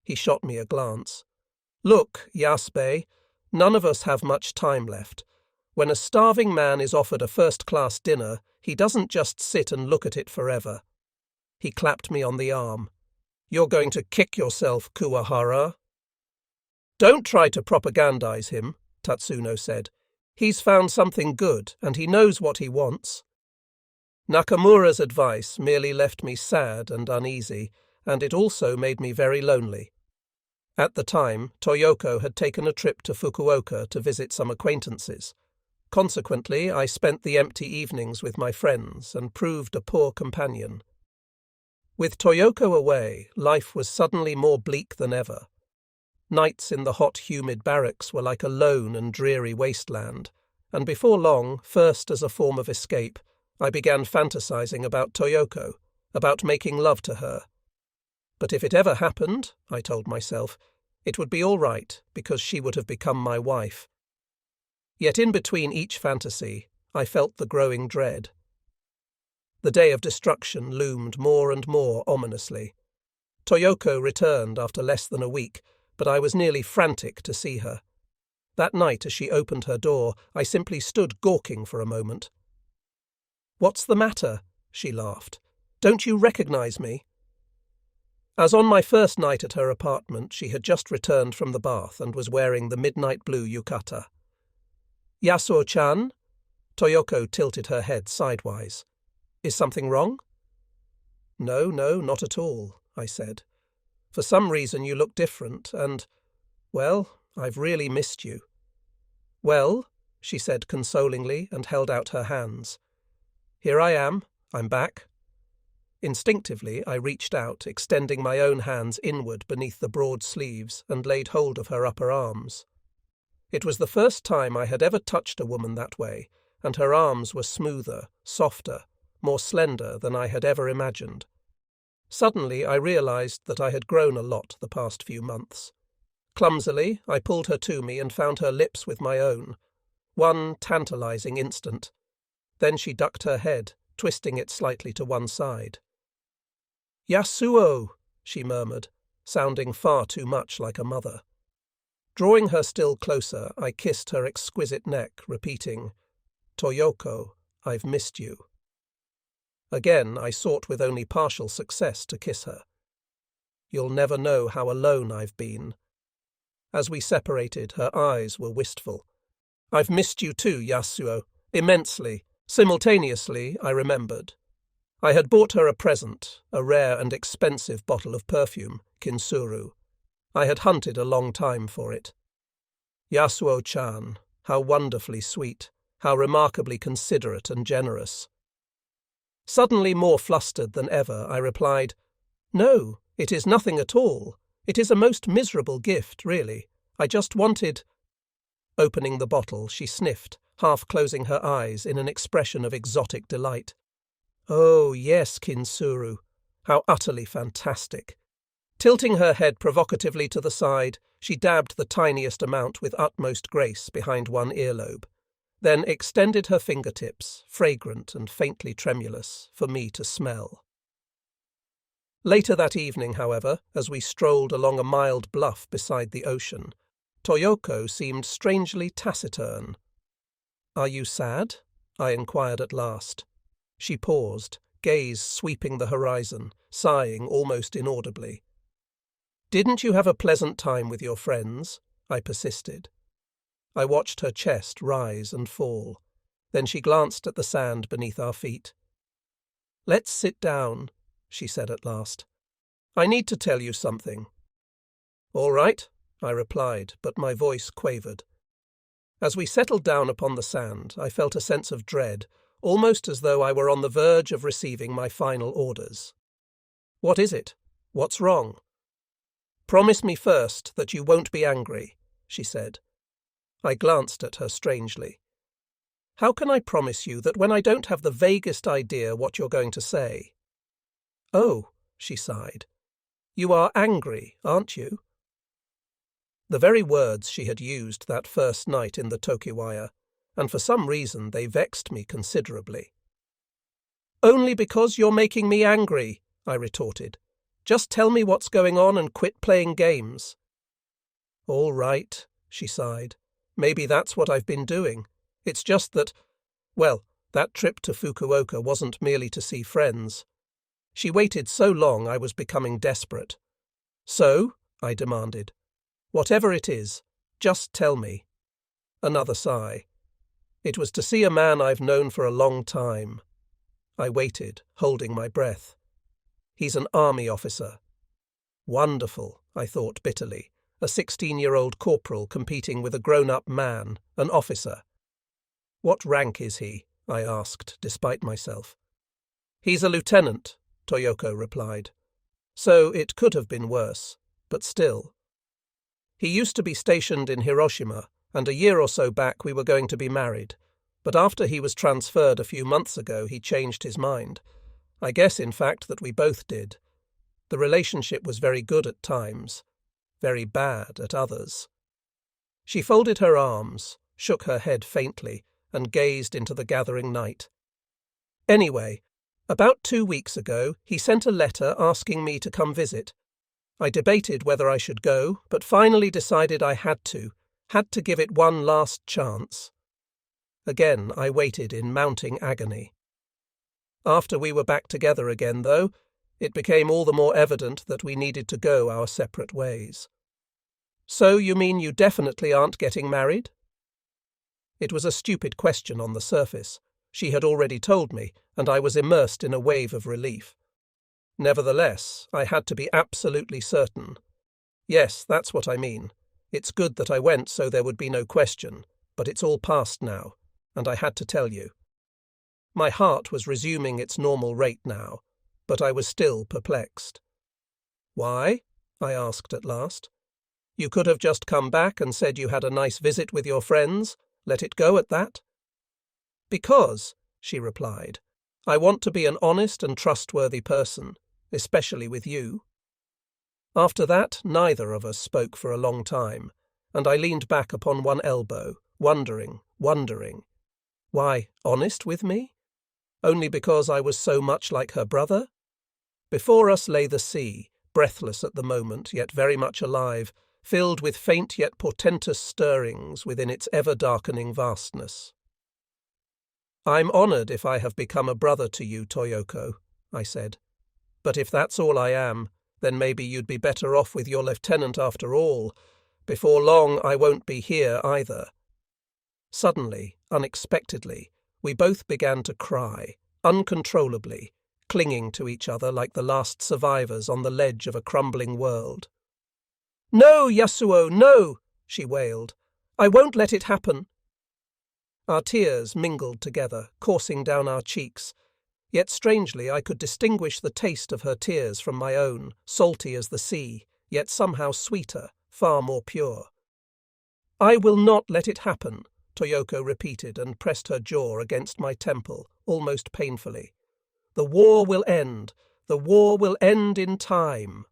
[SPEAKER 1] He shot me a glance. Look, Yasbe, none of us have much time left. When a starving man is offered a first-class dinner, he doesn't just sit and look at it forever. He clapped me on the arm. You're going to kick yourself, Kuwahara. Don't try to propagandize him, Tatsuno said. He's found something good, and he knows what he wants. Nakamura's advice merely left me sad and uneasy, and it also made me very lonely. At the time, Toyoko had taken a trip to Fukuoka to visit some acquaintances. Consequently, I spent the empty evenings with my friends and proved a poor companion. With Toyoko away, life was suddenly more bleak than ever. Nights in the hot, humid barracks were like a lone and dreary wasteland, and before long, first as a form of escape, I began fantasizing about Toyoko, about making love to her. But if it ever happened, I told myself, it would be all right, because she would have become my wife. Yet in between each fantasy, I felt the growing dread. The day of destruction loomed more and more ominously. Toyoko returned after less than a week, but I was nearly frantic to see her. That night, as she opened her door, I simply stood gawking for a moment. "What's the matter?" she laughed. "Don't you recognize me?" As on my first night at her apartment, she had just returned from the bath and was wearing the midnight blue yukata. "Yasuo-chan?" Toyoko tilted her head sidewise. "Is something wrong?" No, not at all," I said. "For some reason you look different, and, well, I've really missed you." "Well," she said consolingly and held out her hands. "Here I am. I'm back." Instinctively, I reached out, extending my own hands inward beneath the broad sleeves, and laid hold of her upper arms. It was the first time I had ever touched a woman that way, and her arms were smoother, softer, more slender than I had ever imagined. Suddenly, I realized that I had grown a lot the past few months. Clumsily, I pulled her to me and found her lips with my own. One tantalizing instant. Then she ducked her head, twisting it slightly to one side. "Yasuo," she murmured, sounding far too much like a mother. Drawing her still closer, I kissed her exquisite neck, repeating, "Toyoko, I've missed you." Again, I sought with only partial success to kiss her. "You'll never know how alone I've been." As we separated, her eyes were wistful. "I've missed you too, Yasuo, immensely." Simultaneously, I remembered. I had bought her a present, a rare and expensive bottle of perfume, Kinsuru. I had hunted a long time for it. Yasuo-chan, how wonderfully sweet, how remarkably considerate and generous. Suddenly more flustered than ever, I replied, "No, it is nothing at all. It is a most miserable gift, really. I just wanted—" Opening the bottle, she sniffed, half closing her eyes in an expression of exotic delight. "Oh, yes, Kinsuru. How utterly fantastic." Tilting her head provocatively to the side, she dabbed the tiniest amount with utmost grace behind one earlobe, then extended her fingertips, fragrant and faintly tremulous, for me to smell. Later that evening, however, as we strolled along a mild bluff beside the ocean, Toyoko seemed strangely taciturn. "Are you sad?" I inquired at last. She paused, gaze sweeping the horizon, sighing almost inaudibly. "Didn't you have a pleasant time with your friends?" I persisted. I watched her chest rise and fall. Then she glanced at the sand beneath our feet. "Let's sit down," she said at last. "I need to tell you something." "All right," I replied, but my voice quavered. As we settled down upon the sand, I felt a sense of dread, almost as though I were on the verge of receiving my final orders. "What is it? What's wrong?" "Promise me first that you won't be angry," she said. I glanced at her strangely. "How can I promise you that when I don't have the vaguest idea what you're going to say?" "Oh," she sighed. "You are angry, aren't you?" The very words she had used that first night in the Tokiwaya, and for some reason they vexed me considerably. "Only because you're making me angry," I retorted. "Just tell me what's going on and quit playing games." "All right," she sighed. "Maybe that's what I've been doing. It's just that, well, that trip to Fukuoka wasn't merely to see friends." She waited so long I was becoming desperate. "So?" I demanded. "Whatever it is, just tell me." Another sigh. "It was to see a man I've known for a long time." I waited, holding my breath. "He's an army officer." Wonderful, I thought bitterly. A 16-year-old corporal competing with a grown-up man, an officer. "What rank is he?" I asked, despite myself. "He's a lieutenant," Toyoko replied. "So it could have been worse, but still. He used to be stationed in Hiroshima, and a year or so back we were going to be married. But after he was transferred a few months ago, he changed his mind. I guess, in fact, that we both did. The relationship was very good at times, very bad at others." She folded her arms, shook her head faintly, and gazed into the gathering night. "Anyway, about 2 weeks ago, he sent a letter asking me to come visit. I debated whether I should go, but finally decided I had to give it one last chance." Again I waited in mounting agony. After we were back together again, though, it became all the more evident that we needed to go our separate ways. "So you mean you definitely aren't getting married?" It was a stupid question on the surface. She had already told me, and I was immersed in a wave of relief. Nevertheless, I had to be absolutely certain. "Yes, that's what I mean. It's good that I went so there would be no question, but it's all past now, and I had to tell you." My heart was resuming its normal rate now, but I was still perplexed. "Why?" I asked at last. "You could have just come back and said you had a nice visit with your friends, let it go at that." "Because," she replied, "I want to be an honest and trustworthy person, especially with you." After that, neither of us spoke for a long time, and I leaned back upon one elbow, wondering. Why, honest with me? Only because I was so much like her brother? Before us lay the sea, breathless at the moment, yet very much alive, filled with faint yet portentous stirrings within its ever-darkening vastness. "I'm honoured if I have become a brother to you, Toyoko," I said. "But if that's all I am, then maybe you'd be better off with your lieutenant after all. Before long I won't be here either." Suddenly, unexpectedly, we both began to cry, uncontrollably, clinging to each other like the last survivors on the ledge of a crumbling world. "No, Yasuo, no!" she wailed. "I won't let it happen." Our tears mingled together, coursing down our cheeks. Yet strangely I could distinguish the taste of her tears from my own, salty as the sea, yet somehow sweeter, far more pure. "I will not let it happen," Toyoko repeated and pressed her jaw against my temple, almost painfully. "The war will end. The war will end in time."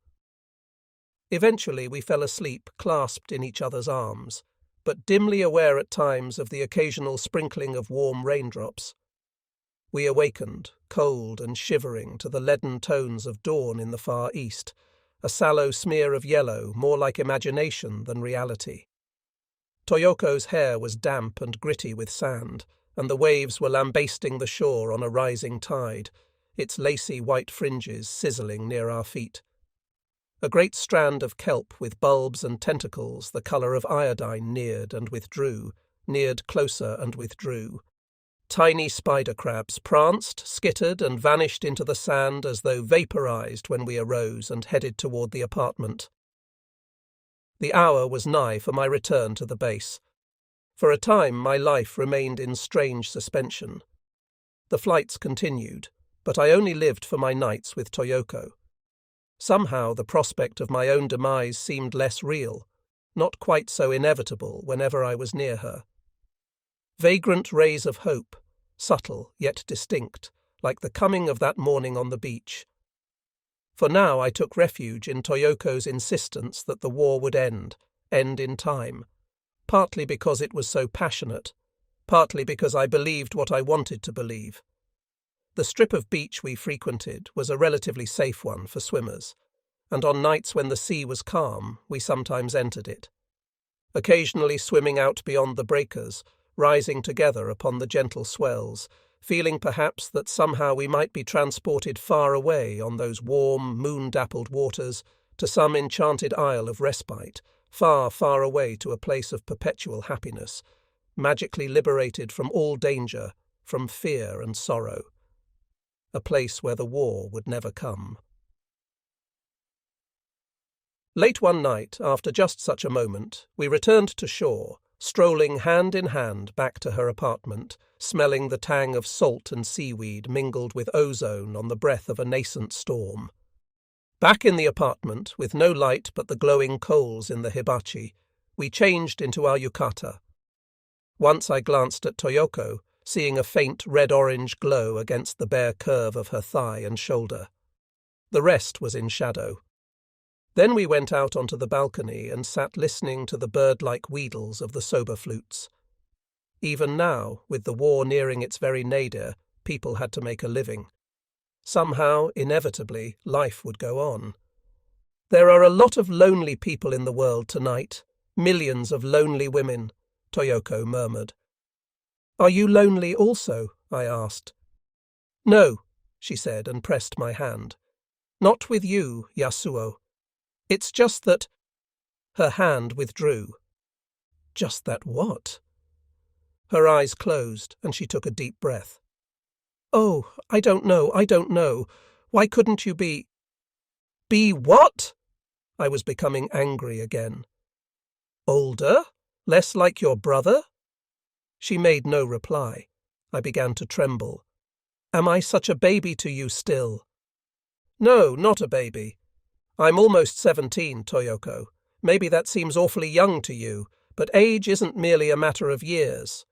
[SPEAKER 1] Eventually we fell asleep, clasped in each other's arms, but dimly aware at times of the occasional sprinkling of warm raindrops. We awakened, cold and shivering, to the leaden tones of dawn in the far east, a sallow smear of yellow, more like imagination than reality. Toyoko's hair was damp and gritty with sand, and the waves were lambasting the shore on a rising tide, its lacy white fringes sizzling near our feet. A great strand of kelp with bulbs and tentacles the colour of iodine neared and withdrew, neared closer and withdrew. Tiny spider crabs pranced, skittered, and vanished into the sand as though vaporized when we arose and headed toward the apartment. The hour was nigh for my return to the base. For a time my life remained in strange suspension. The flights continued, but I only lived for my nights with Toyoko. Somehow the prospect of my own demise seemed less real, not quite so inevitable whenever I was near her. Vagrant rays of hope, subtle yet distinct, like the coming of that morning on the beach. For now I took refuge in Toyoko's insistence that the war would end in time, partly because it was so passionate, partly because I believed what I wanted to believe. The strip of beach we frequented was a relatively safe one for swimmers, and on nights when the sea was calm, we sometimes entered it. Occasionally swimming out beyond the breakers, rising together upon the gentle swells, feeling perhaps that somehow we might be transported far away on those warm, moon-dappled waters to some enchanted isle of respite, far, far away to a place of perpetual happiness, magically liberated from all danger, from fear and sorrow. A place where the war would never come. Late one night, after just such a moment, we returned to shore, strolling hand in hand back to her apartment, smelling the tang of salt and seaweed mingled with ozone on the breath of a nascent storm. Back in the apartment, with no light but the glowing coals in the hibachi, we changed into our yukata. Once I glanced at Toyoko, seeing a faint red-orange glow against the bare curve of her thigh and shoulder. The rest was in shadow. Then we went out onto the balcony and sat listening to the bird-like wheedles of the soba flutes. Even now, with the war nearing its very nadir, people had to make a living. Somehow, inevitably, life would go on. "There are a lot of lonely people in the world tonight, millions of lonely women," Toyoko murmured. "Are you lonely also?" I asked. "No," she said and pressed my hand. "Not with you, Yasuo. It's just that—" Her hand withdrew. Just that what? Her eyes closed and she took a deep breath. "Oh, I don't know. Why couldn't you be—" "Be what?" I was becoming angry again. "Older? Less like your brother?" She made no reply. I began to tremble. "Am I such a baby to you still?" "No, not a baby. I'm almost 17, Toyoko. Maybe that seems awfully young to you, but age isn't merely a matter of years.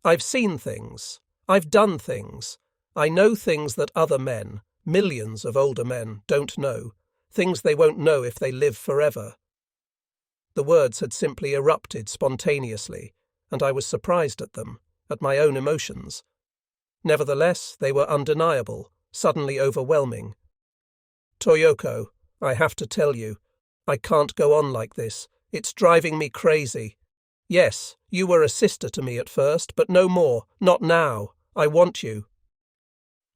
[SPEAKER 1] I've seen things. I've done things. I know things that other men, millions of older men, don't know, things they won't know if they live forever." The words had simply erupted spontaneously, and I was surprised at them, at my own emotions. Nevertheless, they were undeniable, suddenly overwhelming. "Toyoko, I have to tell you, I can't go on like this. It's driving me crazy. Yes, you were a sister to me at first, but no more. Not now. I want you."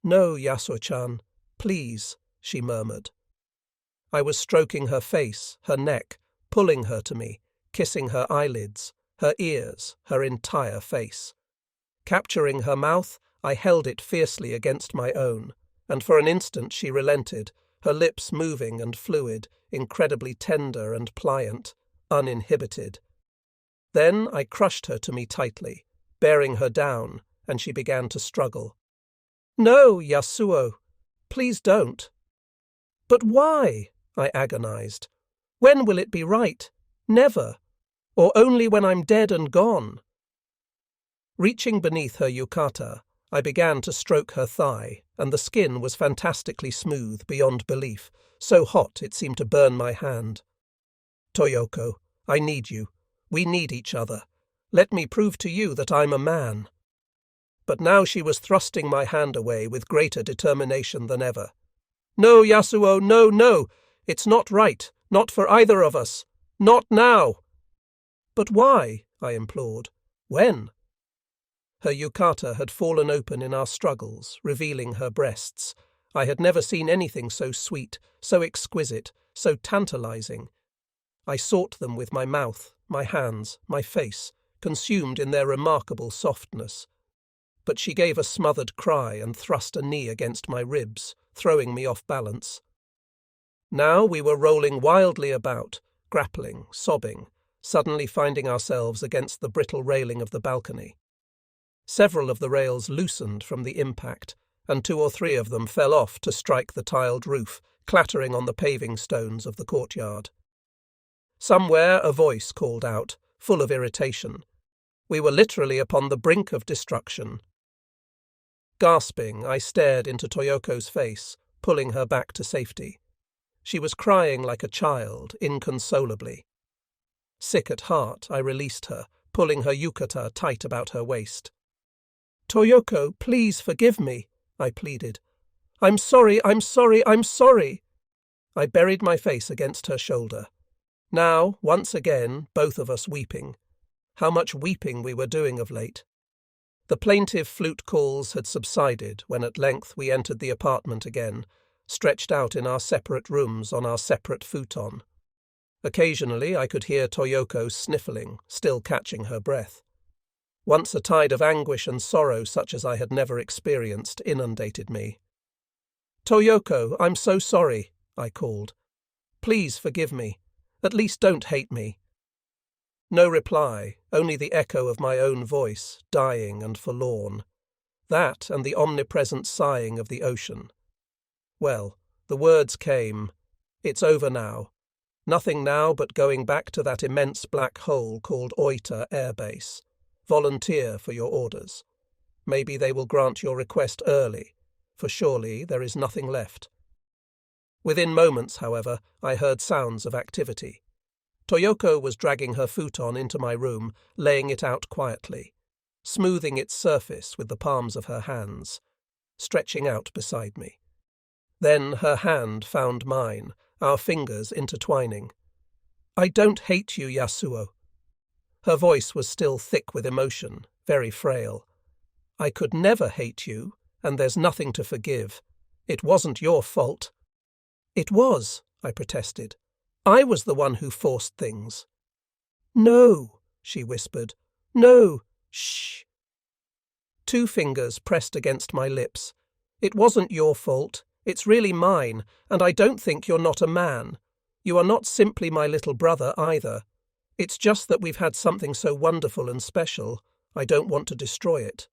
[SPEAKER 1] "No, Yasuo-chan, please," she murmured. I was stroking her face, her neck, pulling her to me, kissing her eyelids, her ears, her entire face. Capturing her mouth, I held it fiercely against my own, and for an instant she relented, her lips moving and fluid, incredibly tender and pliant, uninhibited. Then I crushed her to me tightly, bearing her down, and she began to struggle. "No, Yasuo, please don't." "But why?" I agonized. "When will it be right? Never. Or only when I'm dead and gone?" Reaching beneath her yukata, I began to stroke her thigh, and the skin was fantastically smooth beyond belief, so hot it seemed to burn my hand. "Toyoko, I need you. We need each other. Let me prove to you that I'm a man." But now she was thrusting my hand away with greater determination than ever. "No, Yasuo, no, no! It's not right. Not for either of us. Not now!" "But why?" I implored. "When?" Her yukata had fallen open in our struggles, revealing her breasts. I had never seen anything so sweet, so exquisite, so tantalizing. I sought them with my mouth, my hands, my face, consumed in their remarkable softness. But she gave a smothered cry and thrust a knee against my ribs, throwing me off balance. Now we were rolling wildly about, grappling, sobbing, suddenly finding ourselves against the brittle railing of the balcony. Several of the rails loosened from the impact, and 2 or 3 of them fell off to strike the tiled roof, clattering on the paving stones of the courtyard. Somewhere a voice called out, full of irritation. We were literally upon the brink of destruction. Gasping, I stared into Toyoko's face, pulling her back to safety. She was crying like a child, inconsolably. Sick at heart, I released her, pulling her yukata tight about her waist. "Toyoko, please forgive me," I pleaded. I'm sorry. I buried my face against her shoulder. Now, once again, both of us weeping. How much weeping we were doing of late. The plaintive flute calls had subsided when at length we entered the apartment again, stretched out in our separate rooms on our separate futon. Occasionally I could hear Toyoko sniffling, still catching her breath. Once a tide of anguish and sorrow such as I had never experienced inundated me. "Toyoko, I'm so sorry," I called. "Please forgive me. At least don't hate me." No reply, only the echo of my own voice, dying and forlorn. That and the omnipresent sighing of the ocean. Well, the words came. It's over now. Nothing now but going back to that immense black hole called Oita Air Base. Volunteer for your orders. Maybe they will grant your request early, for surely there is nothing left. Within moments, however, I heard sounds of activity. Toyoko was dragging her futon into my room, laying it out quietly, smoothing its surface with the palms of her hands, stretching out beside me. Then her hand found mine, our fingers intertwining. "I don't hate you, Yasuo." Her voice was still thick with emotion, very frail. "I could never hate you, and there's nothing to forgive. It wasn't your fault." "It was," I protested. "I was the one who forced things." "No," she whispered. "No, shh." 2 fingers pressed against my lips. "It wasn't your fault. It's really mine, and I don't think you're not a man. You are not simply my little brother either. It's just that we've had something so wonderful and special, I don't want to destroy it.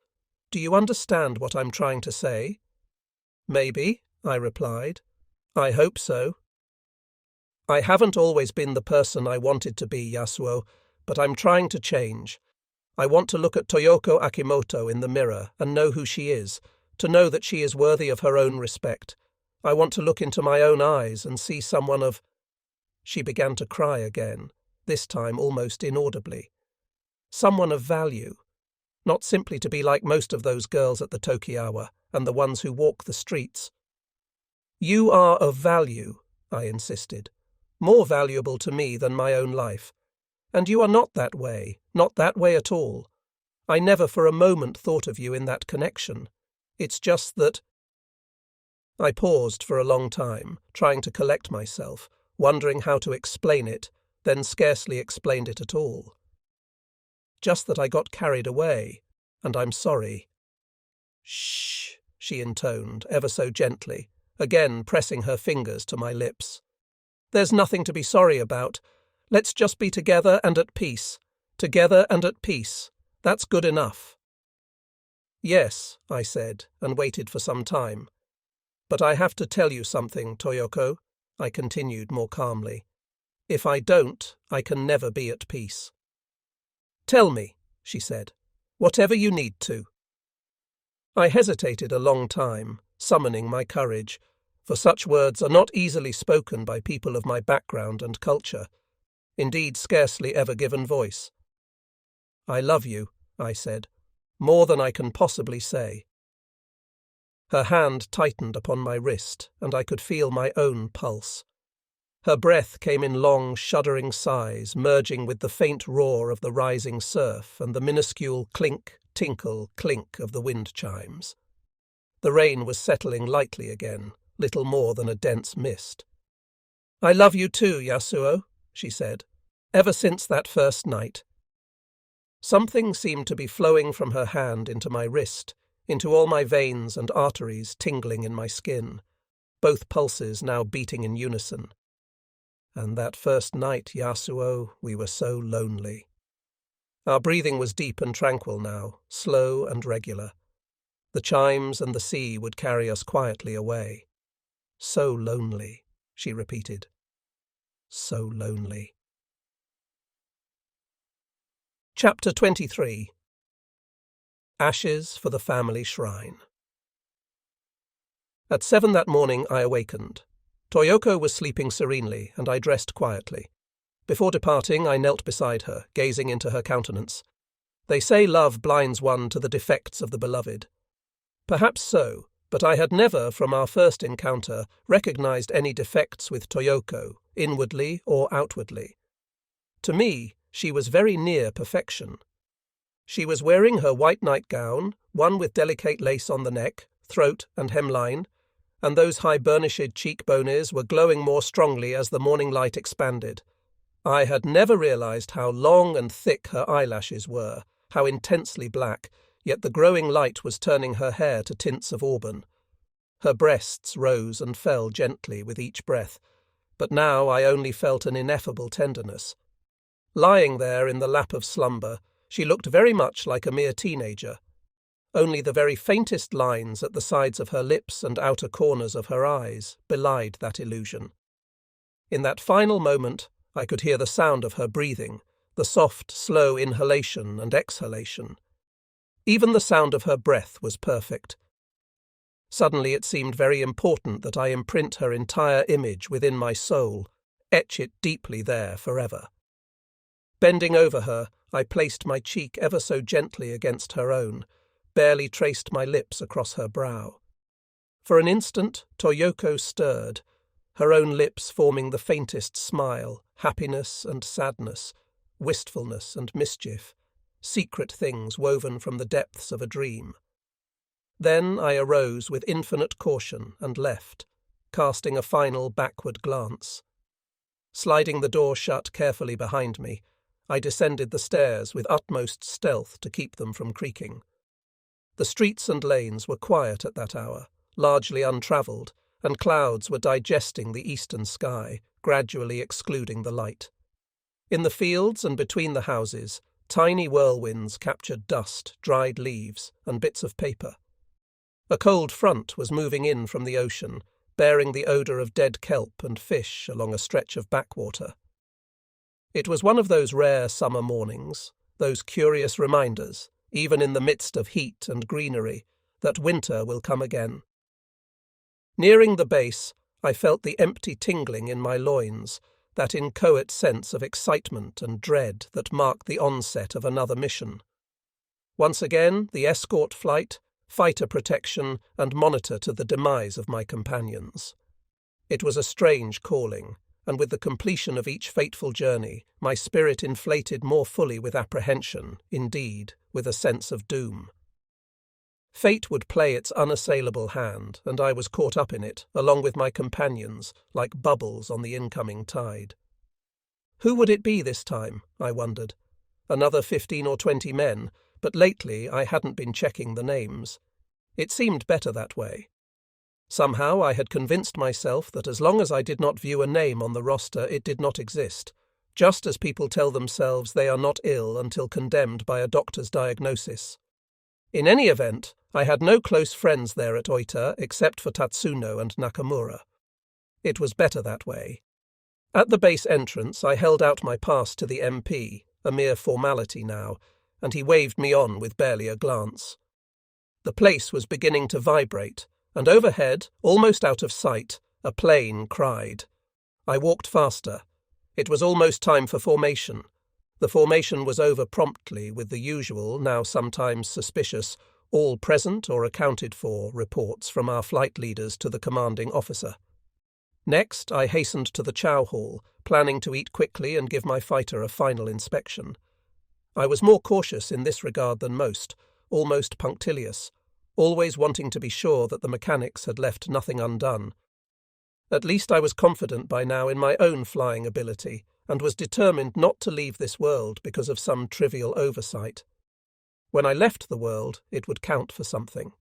[SPEAKER 1] Do you understand what I'm trying to say?" "Maybe," I replied. "I hope so." I haven't always been the person I wanted to be, Yasuo, but I'm trying to change. I want to look at Toyoko Akimoto in the mirror and know who she is, to know that she is worthy of her own respect. I want to look into my own eyes and see someone of... She began to cry again, this time almost inaudibly. Someone of value, not simply to be like most of those girls at the Tokigawa and the ones who walk the streets. "You are of value," I insisted. "More valuable to me than my own life. And you are not that way at all. I never for a moment thought of you in that connection. It's just that—" I paused for a long time, trying to collect myself, wondering how to explain it, then scarcely explained it at all. "Just that I got carried away, and I'm sorry." "Shh," she intoned, ever so gently, again pressing her fingers to my lips. "There's nothing to be sorry about. Let's just be together and at peace. Together and at peace. That's good enough." "Yes," I said, and waited for some time. "But I have to tell you something, Toyoko," I continued more calmly. "If I don't, I can never be at peace." "Tell me," she said, "whatever you need to." I hesitated a long time, summoning my courage, for such words are not easily spoken by people of my background and culture, indeed scarcely ever given voice. "I love you," I said, "more than I can possibly say." Her hand tightened upon my wrist, and I could feel my own pulse. Her breath came in long, shuddering sighs, merging with the faint roar of the rising surf and the minuscule clink, tinkle, clink of the wind chimes. The rain was settling lightly again, little more than a dense mist. "I love you too, Yasuo," she said, "ever since that first night." Something seemed to be flowing from her hand into my wrist, into all my veins and arteries tingling in my skin, both pulses now beating in unison. And that first night, Yasuo, we were so lonely. Our breathing was deep and tranquil now, slow and regular. The chimes and the sea would carry us quietly away. "So lonely," she repeated. "So lonely." Chapter 23. Ashes for the Family Shrine. At 7 that morning I awakened. Toyoko was sleeping serenely, and I dressed quietly. Before departing, I knelt beside her, gazing into her countenance. They say love blinds one to the defects of the beloved. Perhaps so, but I had never, from our first encounter, recognized any defects with Toyoko, inwardly or outwardly. To me, she was very near perfection. She was wearing her white nightgown, one with delicate lace on the neck, throat and hemline, and those high burnished cheekbones were glowing more strongly as the morning light expanded. I had never realized how long and thick her eyelashes were, how intensely black, yet the growing light was turning her hair to tints of auburn. Her breasts rose and fell gently with each breath, but now I only felt an ineffable tenderness. Lying there in the lap of slumber, she looked very much like a mere teenager. Only the very faintest lines at the sides of her lips and outer corners of her eyes belied that illusion. In that final moment, I could hear the sound of her breathing, the soft, slow inhalation and exhalation. Even the sound of her breath was perfect. Suddenly it seemed very important that I imprint her entire image within my soul, etch it deeply there forever. Bending over her, I placed my cheek ever so gently against her own, barely traced my lips across her brow. For an instant, Toyoko stirred, her own lips forming the faintest smile, happiness and sadness, wistfulness and mischief, secret things woven from the depths of a dream. Then I arose with infinite caution and left, casting a final backward glance. Sliding the door shut carefully behind me, I descended the stairs with utmost stealth to keep them from creaking. The streets and lanes were quiet at that hour, largely untravelled, and clouds were digesting the eastern sky, gradually excluding the light. In the fields and between the houses, tiny whirlwinds captured dust, dried leaves, and bits of paper. A cold front was moving in from the ocean, bearing the odour of dead kelp and fish along a stretch of backwater. It was one of those rare summer mornings, those curious reminders, even in the midst of heat and greenery, that winter will come again. Nearing the base, I felt the empty tingling in my loins, that inchoate sense of excitement and dread that marked the onset of another mission. Once again, the escort flight, fighter protection, and monitor to the demise of my companions. It was a strange calling, and with the completion of each fateful journey, my spirit inflated more fully with apprehension, indeed, with a sense of doom. Fate would play its unassailable hand, and I was caught up in it, along with my companions, like bubbles on the incoming tide. Who would it be this time, I wondered? Another 15 or 20 men, but lately I hadn't been checking the names. It seemed better that way. Somehow I had convinced myself that as long as I did not view a name on the roster, it did not exist, just as people tell themselves they are not ill until condemned by a doctor's diagnosis. In any event, I had no close friends there at Oita except for Tatsuno and Nakamura. It was better that way. At the base entrance, I held out my pass to the MP, a mere formality now, and he waved me on with barely a glance. The place was beginning to vibrate, and overhead, almost out of sight, a plane cried. I walked faster. It was almost time for formation. The formation was over promptly with the usual, now sometimes suspicious, all present or accounted for reports from our flight leaders to the commanding officer. Next, I hastened to the chow hall, planning to eat quickly and give my fighter a final inspection. I was more cautious in this regard than most, almost punctilious, always wanting to be sure that the mechanics had left nothing undone. At least I was confident by now in my own flying ability, and was determined not to leave this world because of some trivial oversight. When I left the world, it would count for something.